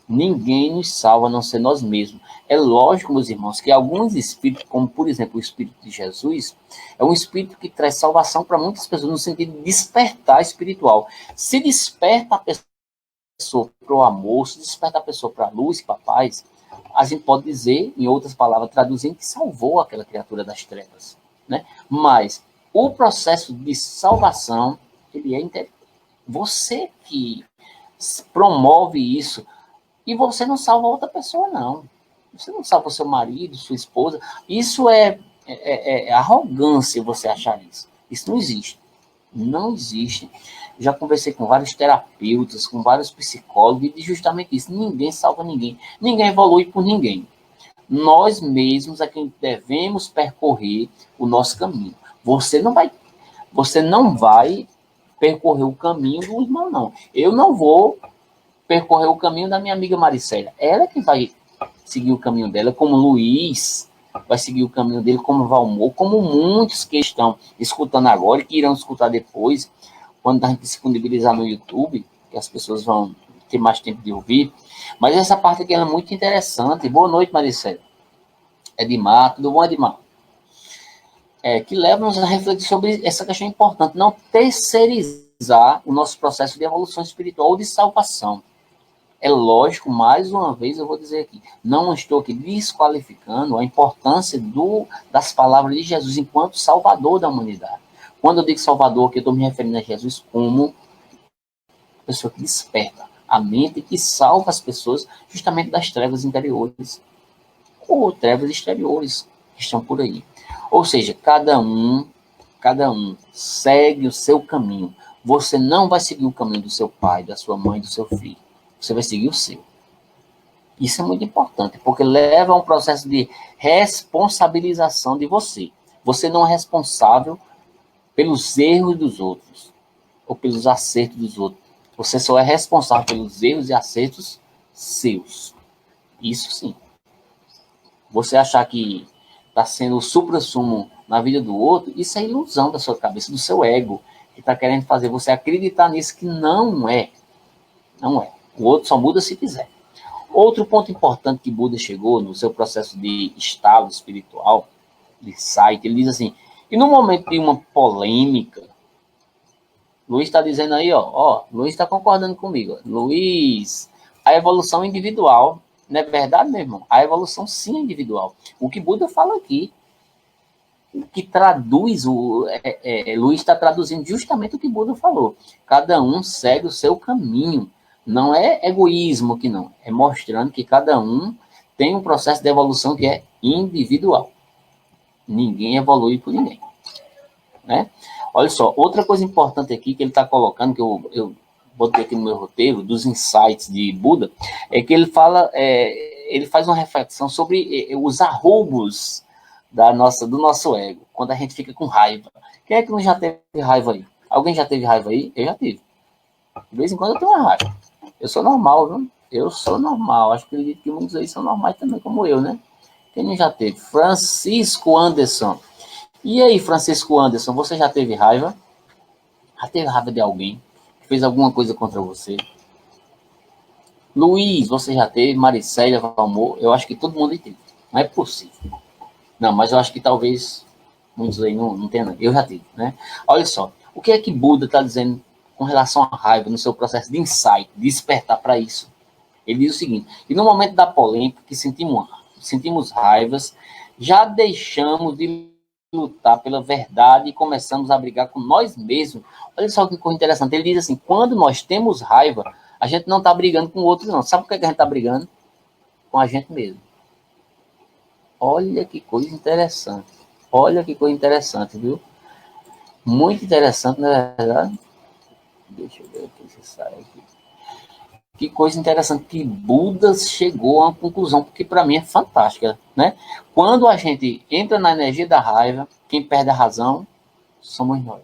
Ninguém nos salva a não ser nós mesmos. É lógico, meus irmãos, que alguns espíritos, como por exemplo o Espírito de Jesus, é um espírito que traz salvação para muitas pessoas, no sentido de despertar espiritual. Se desperta a pessoa para o amor, se desperta a pessoa para a luz, para a paz, a gente pode dizer, em outras palavras, traduzindo, que salvou aquela criatura das trevas. Né? Mas o processo de salvação, ele é interior. Você que promove isso, e você não salva outra pessoa, não. Você não salva seu marido, sua esposa. Isso é arrogância você achar isso. Isso não existe. Não existe. Já conversei com vários terapeutas, com vários psicólogos, e diz justamente isso. Ninguém salva ninguém. Ninguém evolui por ninguém. Nós mesmos é quem devemos percorrer o nosso caminho. Você não vai percorrer o caminho do irmão, não. Eu não vou percorrer o caminho da minha amiga Maricela. Ela que vai seguir o caminho dela, como Luiz vai seguir o caminho dele, como Valmor, como muitos que estão escutando agora e que irão escutar depois, quando a gente disponibilizar no YouTube, que as pessoas vão ter mais tempo de ouvir. Mas essa parte aqui é muito interessante. Boa noite, Maricela. Edmar, tudo bom, Edmar? Que leva-nos a refletir sobre essa questão importante, não terceirizar o nosso processo de evolução espiritual ou de salvação. É lógico, mais uma vez eu vou dizer aqui, não estou aqui desqualificando a importância das palavras de Jesus enquanto Salvador da humanidade. Quando eu digo Salvador, aqui eu estou me referindo a Jesus como a pessoa que desperta a mente e que salva as pessoas justamente das trevas interiores ou trevas exteriores que estão por aí. Ou seja, cada um segue o seu caminho. você não vai seguir o caminho do seu pai, da sua mãe, do seu filho. Você vai seguir o seu. Isso é muito importante, porque leva a um processo de responsabilização de você. Você não é responsável pelos erros dos outros, ou pelos acertos dos outros. Você só é responsável pelos erros e acertos seus. Isso sim. Você achar que está sendo o supra-sumo na vida do outro, isso é ilusão da sua cabeça, do seu ego, que está querendo fazer você acreditar nisso, que não é. Não é. O outro só muda se quiser. Outro ponto importante que Buda chegou no seu processo de estado espiritual, de insight, ele diz assim, e no momento de uma polêmica, Luiz está dizendo aí, Luiz está concordando comigo. Luiz, a evolução individual, não é verdade, meu irmão? A evolução sim é individual. O que Buda fala aqui, o que traduz, Luiz está traduzindo justamente o que Buda falou. Cada um segue o seu caminho. Não é egoísmo que não, é mostrando que cada um tem um processo de evolução que é individual. Ninguém evolui por ninguém. Né? Olha só, outra coisa importante aqui que ele está colocando, que eu botei aqui no meu roteiro, dos insights de Buda, é que ele fala, ele faz uma reflexão sobre os arroubos do nosso ego, quando a gente fica com raiva. Quem é que não já teve raiva aí? Alguém já teve raiva aí? Eu já tive. De vez em quando eu tenho uma raiva. Eu sou normal, viu? Eu sou normal. Acho que muitos aí são normais também, como eu, né? Quem não já teve? Francisco Anderson. E aí, Francisco Anderson, você já teve raiva? Já teve raiva de alguém que fez alguma coisa contra você? Luiz, você já teve? Maricélia, Valmor? Eu acho que todo mundo teve. Não é possível. Não, mas eu acho que talvez muitos aí não tenham. Eu já tive, né? Olha só. O que é que Buda está dizendo com relação à raiva, no seu processo de insight, de despertar para isso? Ele diz o seguinte, e no momento da polêmica, que sentimos raivas, já deixamos de lutar pela verdade e começamos a brigar com nós mesmos. Olha só que coisa interessante, ele diz assim, quando nós temos raiva, a gente não está brigando com o outro, não. Sabe por que a gente está brigando? Com a gente mesmo. Olha que coisa interessante. Olha que coisa interessante, viu? Muito interessante, não é verdade? Deixa eu ver aqui se sai aqui. Que coisa interessante que Buda chegou a uma conclusão, porque para mim é fantástica, né? Quando a gente entra na energia da raiva, quem perde a razão somos nós.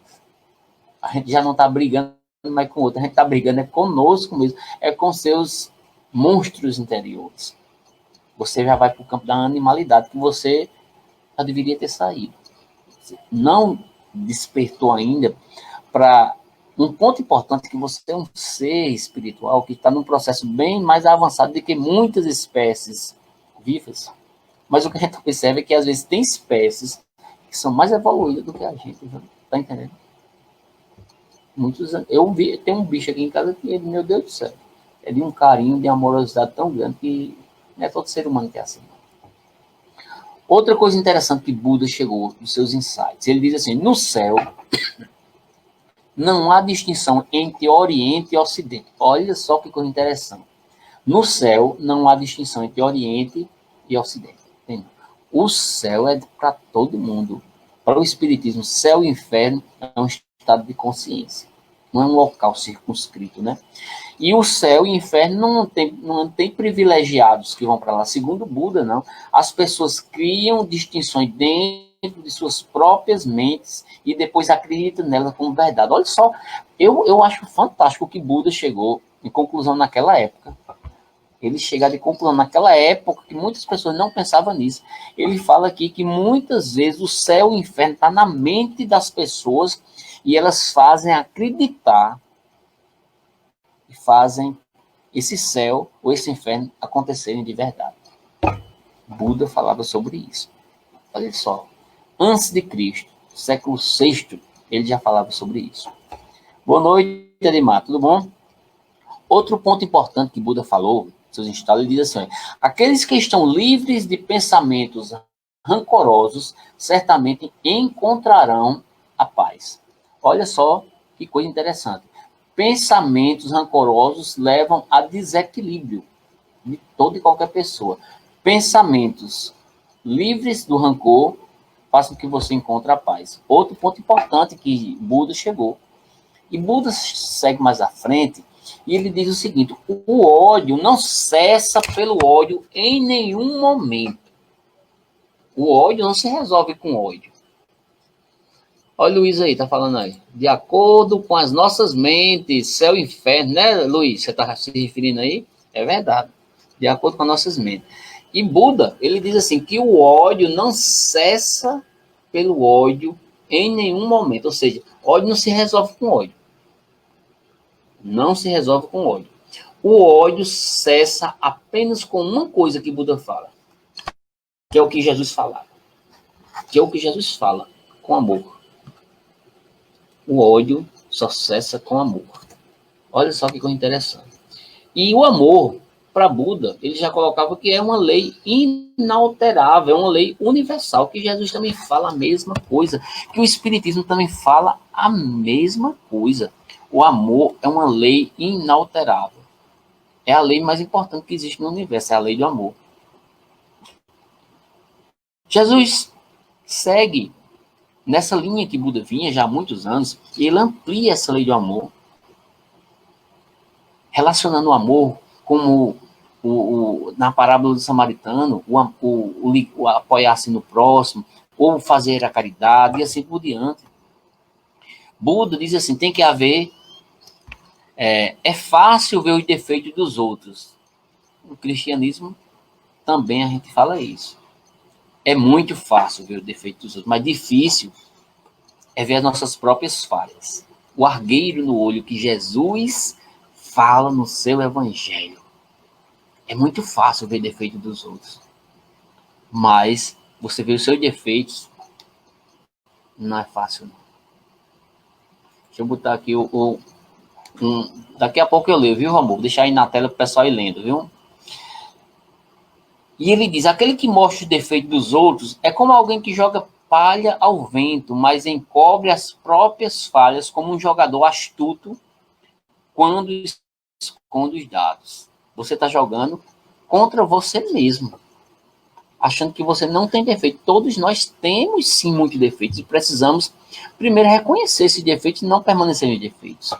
A gente já não está brigando mais com o outro, a gente está brigando conosco mesmo, é com seus monstros interiores. Você já vai para o campo da animalidade que você já deveria ter saído. Você não despertou ainda para um ponto importante, que você é um ser espiritual que está num processo bem mais avançado do que muitas espécies vivas. Mas o que a gente percebe é que às vezes tem espécies que são mais evoluídas do que a gente. Tá entendendo? Tem um bicho aqui em casa que, meu Deus do céu, é de um carinho, de amorosidade tão grande que não é todo ser humano que é assim. Outra coisa interessante que Buda chegou nos seus insights, ele diz assim, no céu não há distinção entre Oriente e Ocidente. Olha só que coisa interessante. No céu não há distinção entre Oriente e Ocidente. Entendeu? O céu é para todo mundo. Para o Espiritismo, céu e inferno é um estado de consciência. Não é um local circunscrito, né? E o céu e o inferno não tem privilegiados que vão para lá. Segundo Buda, não. As pessoas criam distinções dentro de suas próprias mentes e depois acreditam nelas como verdade. Olha só, eu acho fantástico que Buda chegou em conclusão naquela época. Ele chega de conclusão naquela época que muitas pessoas não pensavam nisso. Ele fala aqui que muitas vezes o céu e o inferno está na mente das pessoas e elas fazem acreditar e fazem esse céu ou esse inferno acontecerem de verdade. Buda falava sobre isso. Olha só, antes de Cristo, século VI, ele já falava sobre isso. Boa noite, Edmar, tudo bom? Outro ponto importante que Buda falou, seus instalos, ele diz assim, aqueles que estão livres de pensamentos rancorosos, certamente encontrarão a paz. Olha só que coisa interessante. Pensamentos rancorosos levam a desequilíbrio de toda e qualquer pessoa. Pensamentos livres do rancor façam que você encontre a paz. Outro ponto importante que Buda chegou. E Buda segue mais à frente e ele diz o seguinte: o ódio não cessa pelo ódio em nenhum momento. O ódio não se resolve com ódio. Olha o Luiz aí, tá falando aí. De acordo com as nossas mentes, céu e inferno, né, Luiz? Você tá se referindo aí? É verdade. De acordo com as nossas mentes. E Buda, ele diz assim, que o ódio não cessa pelo ódio em nenhum momento. Ou seja, ódio não se resolve com ódio. Não se resolve com ódio. O ódio cessa apenas com uma coisa que Buda fala. Que é o que Jesus falava. Que é o que Jesus fala, com amor. O ódio só cessa com amor. Olha só que coisa interessante. E o amor, para Buda, ele já colocava que é uma lei inalterável, é uma lei universal, que Jesus também fala a mesma coisa, que o Espiritismo também fala a mesma coisa. O amor é uma lei inalterável. É a lei mais importante que existe no universo, é a lei do amor. Jesus segue nessa linha que Buda vinha já há muitos anos, e ele amplia essa lei do amor, relacionando o amor como na parábola do samaritano, o apoiar-se no próximo, ou fazer a caridade, e assim por diante. Buda diz assim, tem que haver... É fácil ver os defeitos dos outros. No cristianismo, também a gente fala isso. É muito fácil ver os defeitos dos outros, mas difícil é ver as nossas próprias falhas. O argueiro no olho que Jesus fala no seu evangelho. É muito fácil ver defeito dos outros. Mas você vê os seus defeitos, não é fácil, não. Deixa eu botar aqui daqui a pouco eu leio, viu, amor? Vou deixar aí na tela para o pessoal ir lendo, viu? E ele diz, aquele que mostra os defeitos dos outros é como alguém que joga palha ao vento, mas encobre as próprias falhas, como um jogador astuto quando esconde os dados. Você está jogando contra você mesmo, achando que você não tem defeito. Todos nós temos, sim, muitos defeitos, e precisamos primeiro reconhecer esses defeitos e não permanecer em defeitos.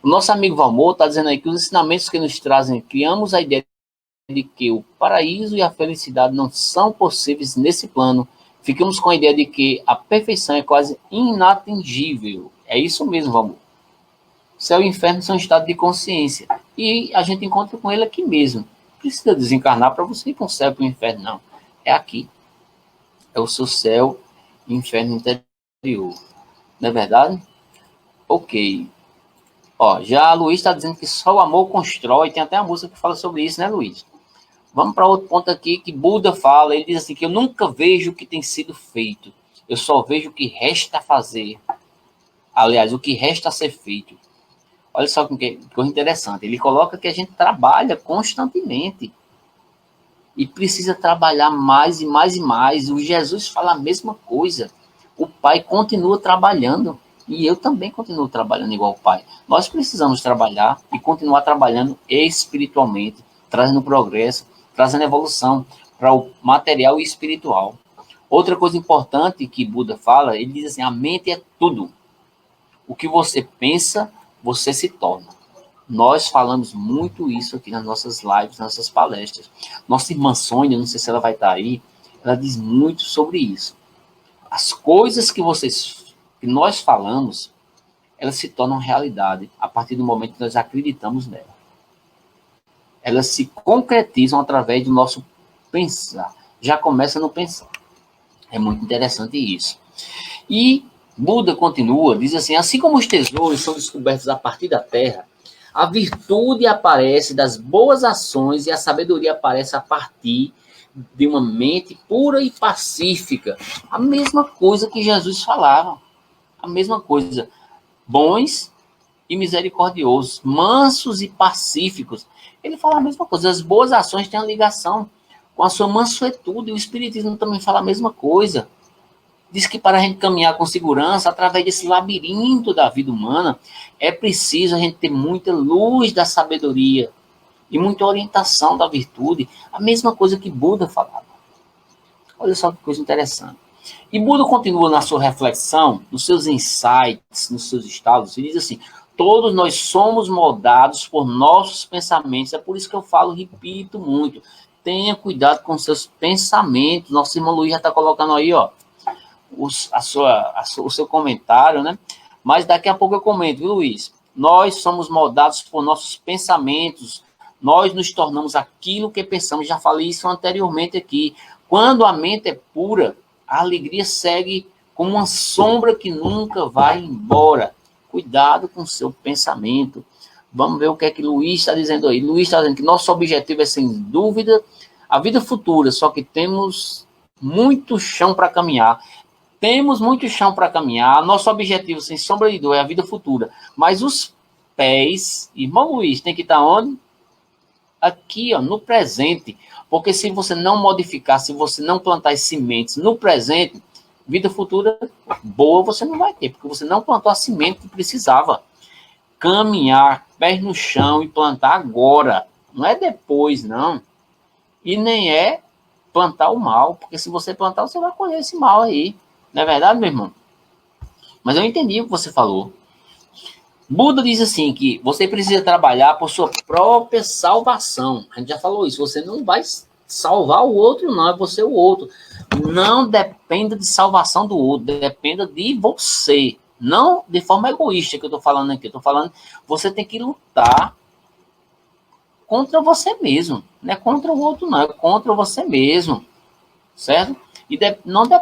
O nosso amigo Valmor está dizendo aí que os ensinamentos que nos trazem, criamos a ideia de que o paraíso e a felicidade não são possíveis nesse plano. Ficamos com a ideia de que a perfeição é quase inatingível. É isso mesmo, Valmor. Céu e inferno são estados de consciência. E a gente encontra com ele aqui mesmo. Não precisa desencarnar para você ir para o céu e para o inferno, não. É aqui. É o seu céu e inferno interior. Não é verdade? Ok. Ó, já a Luiz está dizendo que só o amor constrói. Tem até uma música que fala sobre isso, né, Luiz? Vamos para outro ponto aqui que Buda fala. Ele diz assim, que eu nunca vejo o que tem sido feito. Eu só vejo o que resta a fazer. Aliás, o que resta a ser feito. Olha só que coisa interessante. Ele coloca que a gente trabalha constantemente. E precisa trabalhar mais e mais e mais. O Jesus fala a mesma coisa. O Pai continua trabalhando. E eu também continuo trabalhando igual o Pai. Nós precisamos trabalhar e continuar trabalhando espiritualmente, trazendo progresso, trazendo evolução para o material e espiritual. Outra coisa importante que Buda fala, ele diz assim, a mente é tudo. O que você pensa, você se torna. Nós falamos muito isso aqui nas nossas lives, nas nossas palestras. Nossa irmã Sônia, não sei se ela vai estar aí, ela diz muito sobre isso. As coisas que nós falamos, elas se tornam realidade a partir do momento que nós acreditamos nela. Elas se concretizam através do nosso pensar. Já começa no pensar. É muito interessante isso. E Buda continua, diz assim como os tesouros são descobertos a partir da terra, a virtude aparece das boas ações e a sabedoria aparece a partir de uma mente pura e pacífica. A mesma coisa que Jesus falava. A mesma coisa. Bons e misericordiosos, mansos e pacíficos. Ele fala a mesma coisa. As boas ações têm a ligação com a sua mansuetude. O Espiritismo também fala a mesma coisa. Diz que para a gente caminhar com segurança, através desse labirinto da vida humana, é preciso a gente ter muita luz da sabedoria e muita orientação da virtude. A mesma coisa que Buda falava. Olha só que coisa interessante. E Buda continua na sua reflexão, nos seus insights, nos seus estados, e diz assim: todos nós somos moldados por nossos pensamentos. É por isso que eu falo, repito muito. Tenha cuidado com seus pensamentos. Nosso irmão Luiz já está colocando aí, ó, o seu comentário, né? Mas daqui a pouco eu comento, viu, Luiz? Nós somos moldados por nossos pensamentos. Nós nos tornamos aquilo que pensamos. Já falei isso anteriormente aqui. Quando a mente é pura, a alegria segue como uma sombra que nunca vai embora. Cuidado com o seu pensamento. Vamos ver o que é que Luiz está dizendo aí. Luiz está dizendo que nosso objetivo é, sem dúvida, a vida futura, só que temos muito chão para caminhar. Temos muito chão para caminhar. Nosso objetivo, sem sombra de dúvida, é a vida futura. Mas os pés, irmão Luiz, tem que estar onde? Aqui, ó, no presente. Porque se você não modificar, se você não plantar as sementes no presente, vida futura boa você não vai ter, porque você não plantou a semente que precisava. Caminhar, pés no chão e plantar agora. Não é depois, não. E nem é plantar o mal, porque se você plantar, você vai colher esse mal aí. Não é verdade, meu irmão? Mas eu entendi o que você falou. Buda diz assim, que você precisa trabalhar por sua própria salvação. A gente já falou isso. Você não vai salvar o outro, não. É você o outro. Não dependa de salvação do outro. Dependa de você. Não de forma egoísta que eu estou falando aqui. Eu estou falando, você tem que lutar contra você mesmo. Não é contra o outro, não. É contra você mesmo. Certo? E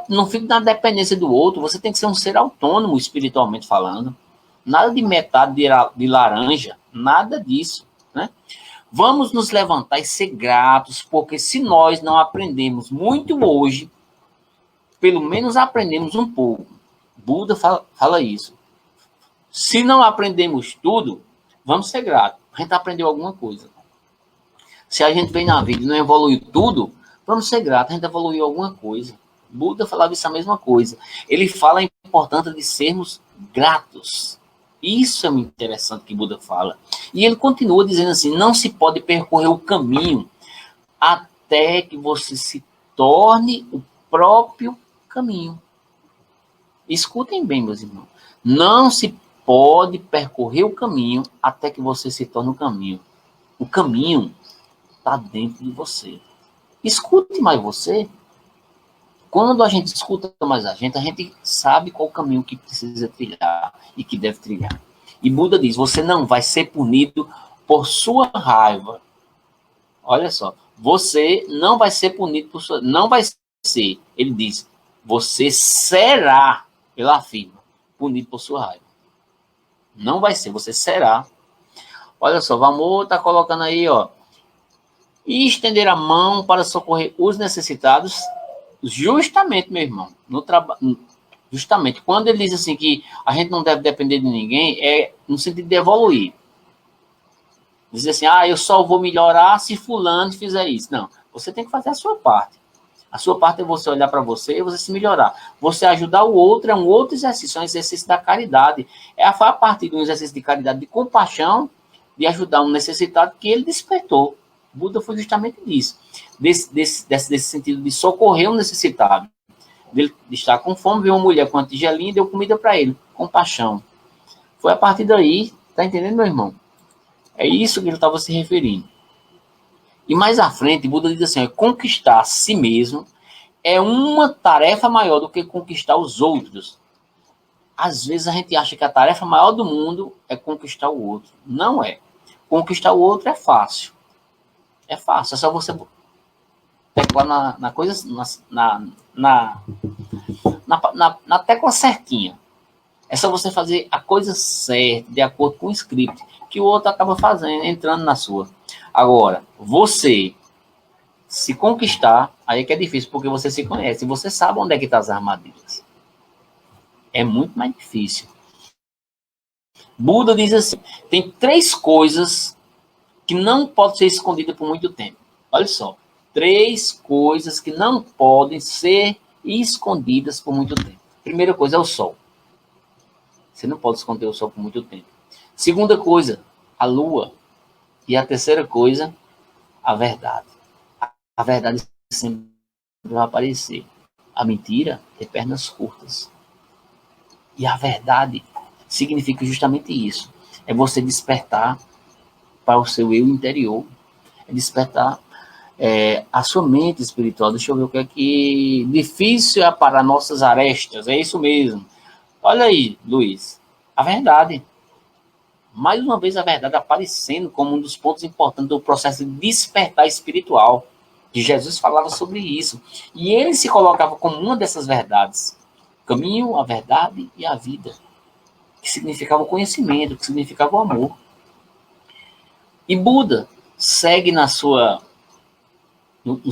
não fique na dependência do outro. Você tem que ser um ser autônomo, espiritualmente falando. Nada de metade de laranja. Nada disso. Né? Vamos nos levantar e ser gratos, porque se nós não aprendemos muito hoje, pelo menos aprendemos um pouco. Buda fala isso. Se não aprendemos tudo, vamos ser gratos. A gente aprendeu alguma coisa. Se a gente vem na vida e não evoluiu tudo, vamos ser gratos, a gente evoluiu alguma coisa. Buda falava isso a mesma coisa. Ele fala a importância de sermos gratos. Isso é muito interessante que Buda fala. E ele continua dizendo assim, não se pode percorrer o caminho até que você se torne o próprio caminho. Escutem bem, meus irmãos. Não se pode percorrer o caminho até que você se torne o caminho. O caminho está dentro de você. Escute mais você. Quando a gente escuta mais a gente sabe qual o caminho que precisa trilhar e que deve trilhar. E Buda diz, você não vai ser punido por sua raiva. Olha só, você não vai ser punido por sua... Não vai ser, ele diz, você será, ele afirma, punido por sua raiva. Não vai ser, você será. Olha só, o Amor está colocando aí, ó. E estender a mão para socorrer os necessitados. Justamente, meu irmão, justamente, quando ele diz assim que a gente não deve depender de ninguém, é no sentido de evoluir. Dizer assim, eu só vou melhorar se fulano fizer isso. Não, você tem que fazer a sua parte. A sua parte é você olhar para você e você se melhorar. Você ajudar o outro é um outro exercício, é um exercício da caridade. É a partir de um exercício de caridade, de compaixão, de ajudar um necessitado que ele despertou. Buda foi justamente disso. Desse sentido de socorrer um necessitado. De estar com fome, ver uma mulher com uma tigelinha e deu comida para ele. Compaixão. Foi a partir daí, tá entendendo, meu irmão? É isso que ele estava se referindo. E mais à frente, Buda diz assim, conquistar a si mesmo é uma tarefa maior do que conquistar os outros. Às vezes a gente acha que a tarefa maior do mundo é conquistar o outro. Não é. Conquistar o outro é fácil. É fácil, é só você teclar na coisa, na tecla certinha. É só você fazer a coisa certa, de acordo com o script, que o outro acaba fazendo, entrando na sua. Agora, você se conquistar, aí é que é difícil, porque você se conhece, você sabe onde é que estão as armadilhas. É muito mais difícil. Buda diz assim, tem 3 coisas que não podem ser escondidas por muito tempo. Olha só, 3 coisas que não podem ser escondidas por muito tempo. Primeira coisa é o sol. Você não pode esconder o sol por muito tempo. Segunda coisa, a lua. E a terceira coisa, a verdade. A verdade sempre vai aparecer. A mentira tem pernas curtas. E a verdade significa justamente isso. É você despertar para o seu eu interior. É despertar a sua mente espiritual. Deixa eu ver o que é que... Difícil é aparar nossas arestas. É isso mesmo. Olha aí, Luiz. A verdade. Mais uma vez a verdade aparecendo como um dos pontos importantes do processo de despertar espiritual. Que Jesus falava sobre isso. E ele se colocava como uma dessas verdades. O caminho, a verdade e a vida. Que significava o conhecimento, que significava o amor. E Buda segue nos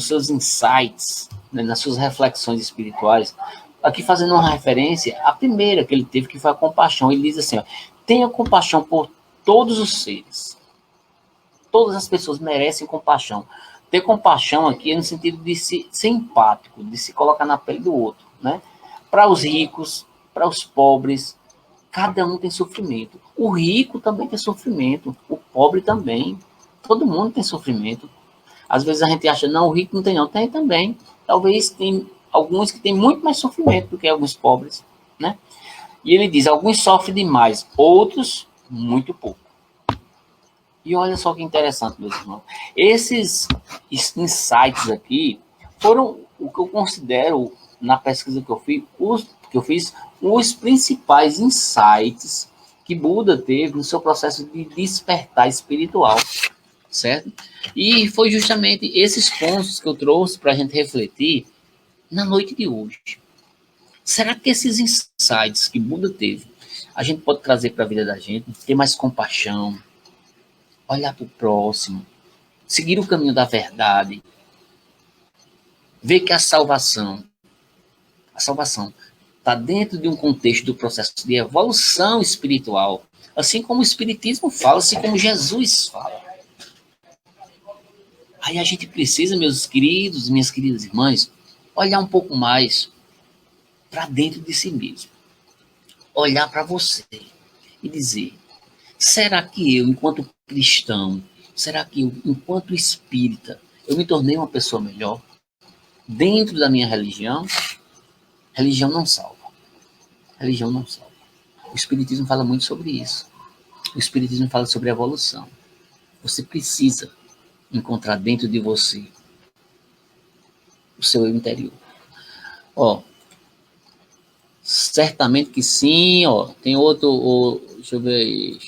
seus insights, né, nas suas reflexões espirituais, aqui fazendo uma referência à primeira que ele teve, que foi a compaixão. Ele diz assim, ó, tenha compaixão por todos os seres. Todas as pessoas merecem compaixão. Ter compaixão aqui é no sentido de ser empático, de se colocar na pele do outro, né? Para os ricos, para os pobres, cada um tem sofrimento. O rico também tem sofrimento, o pobre também. Todo mundo tem sofrimento. Às vezes a gente acha, não, o rico não tem não. Tem também. Talvez tem alguns que têm muito mais sofrimento do que alguns pobres, né? E ele diz, alguns sofrem demais, outros muito pouco. E olha só que interessante, meus irmãos. Esses insights aqui foram o que eu considero, na pesquisa que eu fiz, os principais insights que Buda teve no seu processo de despertar espiritual, certo? E foi justamente esses pontos que eu trouxe para a gente refletir na noite de hoje. Será que esses insights que Buda teve, a gente pode trazer para a vida da gente, ter mais compaixão, olhar para o próximo, seguir o caminho da verdade, ver que a salvação está dentro de um contexto do processo de evolução espiritual, assim como o Espiritismo fala, assim como Jesus fala. Aí a gente precisa, meus queridos, minhas queridas irmãs, olhar um pouco mais para dentro de si mesmo. Olhar para você e dizer, será que eu, enquanto cristão, será que eu, enquanto espírita, eu me tornei uma pessoa melhor? Dentro da minha religião, religião não salva. Religião não salva. O Espiritismo fala muito sobre isso. O Espiritismo fala sobre evolução. Você precisa encontrar dentro de você o seu eu interior. Ó, certamente que sim, ó. Tem outro, deixa eu ver aí.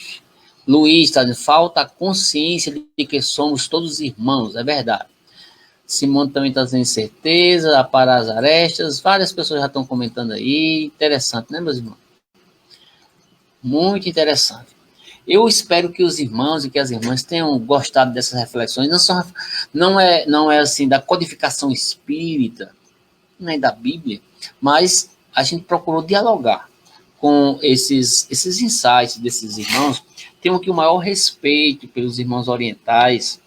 Luiz está dizendo, falta a consciência de que somos todos irmãos, é verdade. Simone também está dizendo certeza, para as arestas, várias pessoas já estão comentando aí, interessante, né, meus irmãos? Muito interessante. Eu espero que os irmãos e que as irmãs tenham gostado dessas reflexões, não é assim da codificação espírita, nem da Bíblia, mas a gente procurou dialogar com esses insights desses irmãos. Tenho aqui o maior respeito pelos irmãos orientais.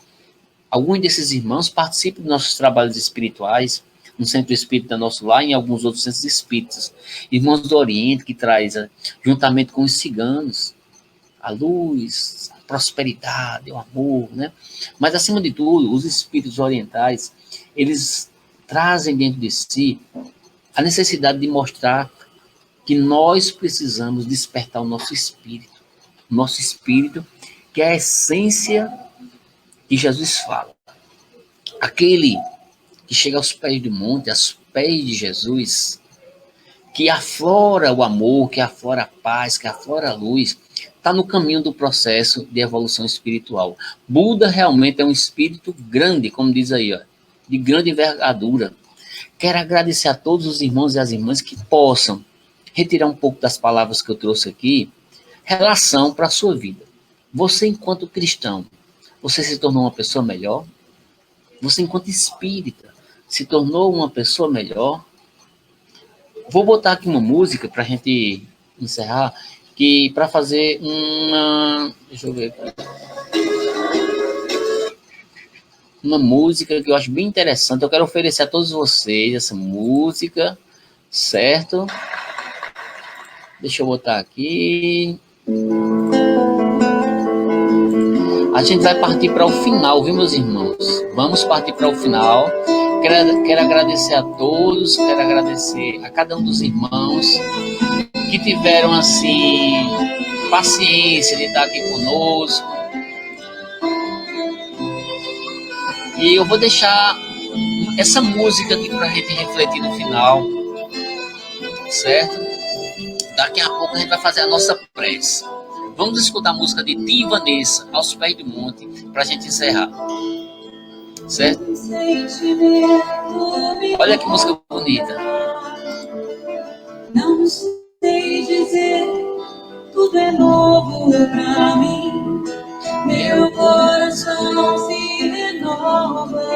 Alguns desses irmãos participam dos nossos trabalhos espirituais, no Centro Espírita Nosso Lar e em alguns outros centros espíritas. Irmãos do Oriente, que traz, juntamente com os ciganos, a luz, a prosperidade, o amor, né? Mas, acima de tudo, os espíritos orientais, eles trazem dentro de si a necessidade de mostrar que nós precisamos despertar o nosso espírito. O nosso espírito, que é a essência que Jesus fala. Aquele que chega aos pés do monte, aos pés de Jesus, que aflora o amor, que aflora a paz, que aflora a luz, está no caminho do processo de evolução espiritual. Buda realmente é um espírito grande, como diz aí, ó, de grande envergadura. Quero agradecer a todos os irmãos e as irmãs que possam retirar um pouco das palavras que eu trouxe aqui, relação para a sua vida. Você, enquanto cristão, você se tornou uma pessoa melhor? Você, enquanto espírita, se tornou uma pessoa melhor? Vou botar aqui uma música para a gente encerrar, que para fazer uma... Deixa eu ver. Uma música que eu acho bem interessante. Eu quero oferecer a todos vocês essa música, certo? Deixa eu botar aqui. A gente vai partir para o final, viu, meus irmãos? Vamos partir para o final. Quero agradecer a todos, quero agradecer a cada um dos irmãos que tiveram, assim, paciência de estar aqui conosco. E eu vou deixar essa música aqui para a gente refletir no final, certo? Daqui a pouco a gente vai fazer a nossa prece. Vamos escutar a música de Tim e Vanessa, Aos Pés do Monte, para a gente encerrar. Certo? Olha que música bonita. Não sei dizer, tudo é novo pra mim. Meu coração se renova.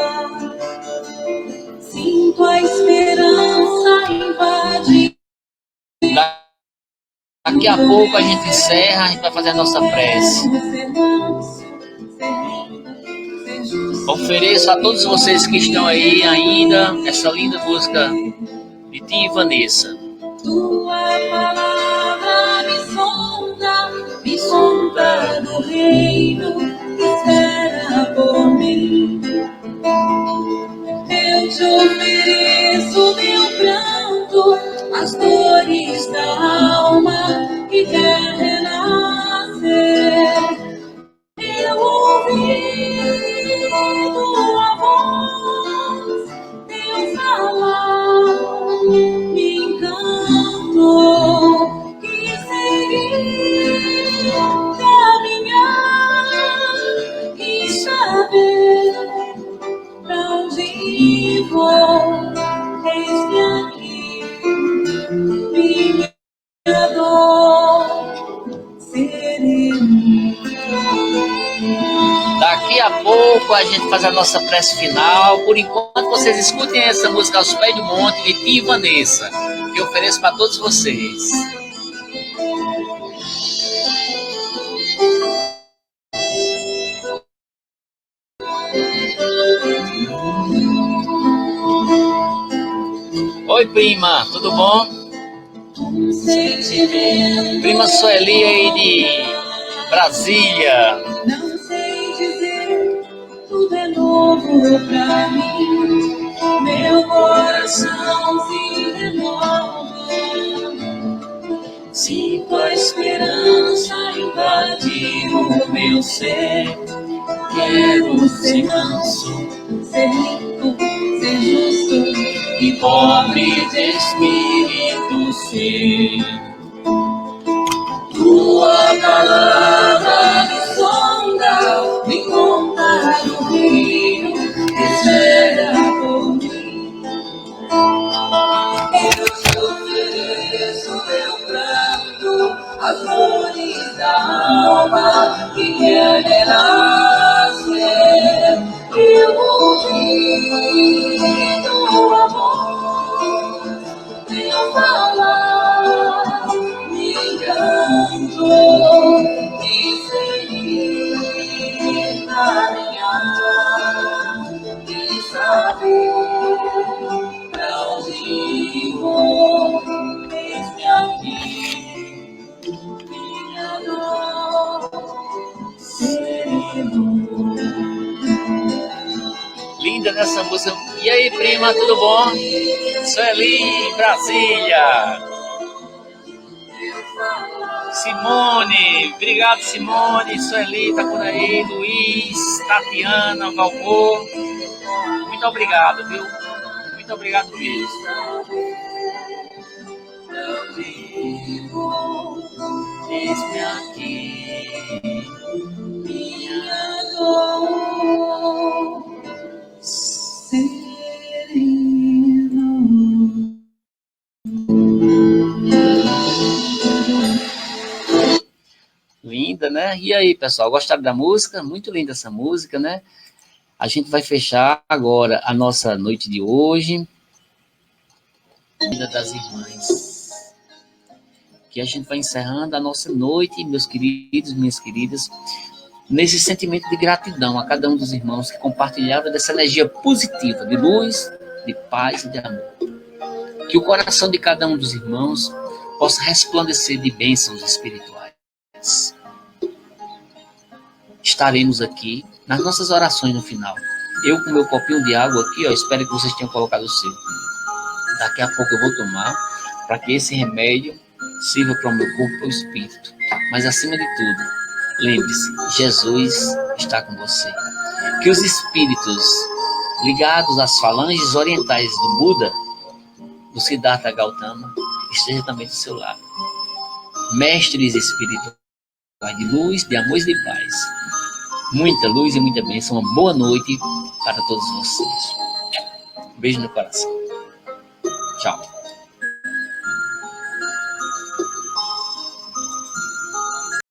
Sinto a esperança invadir. Daqui a pouco a gente encerra, a gente vai fazer a nossa prece. Ofereço a todos vocês que estão aí ainda essa linda música de Tim e Vanessa. Tua palavra me sonda do reino que espera por mim. Eu te ofereço meu pranto, as dores da alma que quer renascer. Eu ouvi tua voz, teu falar me encantou. Quis seguir, caminhar e saber pra onde vou. Eis-me aqui, minha dor serena. Daqui a pouco a gente faz a nossa prece final. Por enquanto, vocês escutem essa música Aos Pés do Monte de Tim e Vanessa, que eu ofereço para todos vocês. Oi, prima, tudo bom? Prima Sueli aí de Brasília. Não sei dizer, tudo é novo pra mim. Meu coração se renova. Sinto a esperança invadir o meu ser. Quero ser manso, ser rico, ser justo e pobre de espírito ser. Tua palavra me sonda, me conta do reino que espera por mim. Eu te ofereço meu pranto, as dores da alma que quer renascer. Eu ouvi tua voz, teu falar me encantou. Quis seguir, caminhar e saber pra onde vou. Eis-me aqui, minha dor sereno. Linda nessa música. E aí, prima, tudo bom? Sueli, Brasília. Simone, obrigado, Simone. Sueli tá por aí. Luiz, Tatiana, Valmor. Muito obrigado, viu? Muito obrigado mesmo. Eis-me aqui, minha dor sereno. Linda, né? E aí, pessoal, gostaram da música? Muito linda essa música, né? A gente vai fechar agora a nossa noite de hoje. Vida das Irmãs. Que a gente vai encerrando a nossa noite, meus queridos, minhas queridas, nesse sentimento de gratidão a cada um dos irmãos que compartilhava dessa energia positiva, de luz, de paz e de amor. Que o coração de cada um dos irmãos possa resplandecer de bênçãos espirituais. Estaremos aqui nas nossas orações no final, Eu com meu copinho de água aqui, ó, espero que vocês tenham colocado o seu. Daqui a pouco eu vou tomar, para que esse remédio sirva para o meu corpo e o espírito. Mas acima de tudo, lembre-se, Jesus está com você. Que os espíritos ligados às falanges orientais do Buda, do Siddhartha Gautama, estejam também do seu lado. Mestres espirituais de luz, de amor e de paz. Muita luz e muita bênção. Uma boa noite para todos vocês. Beijo no coração. Tchau.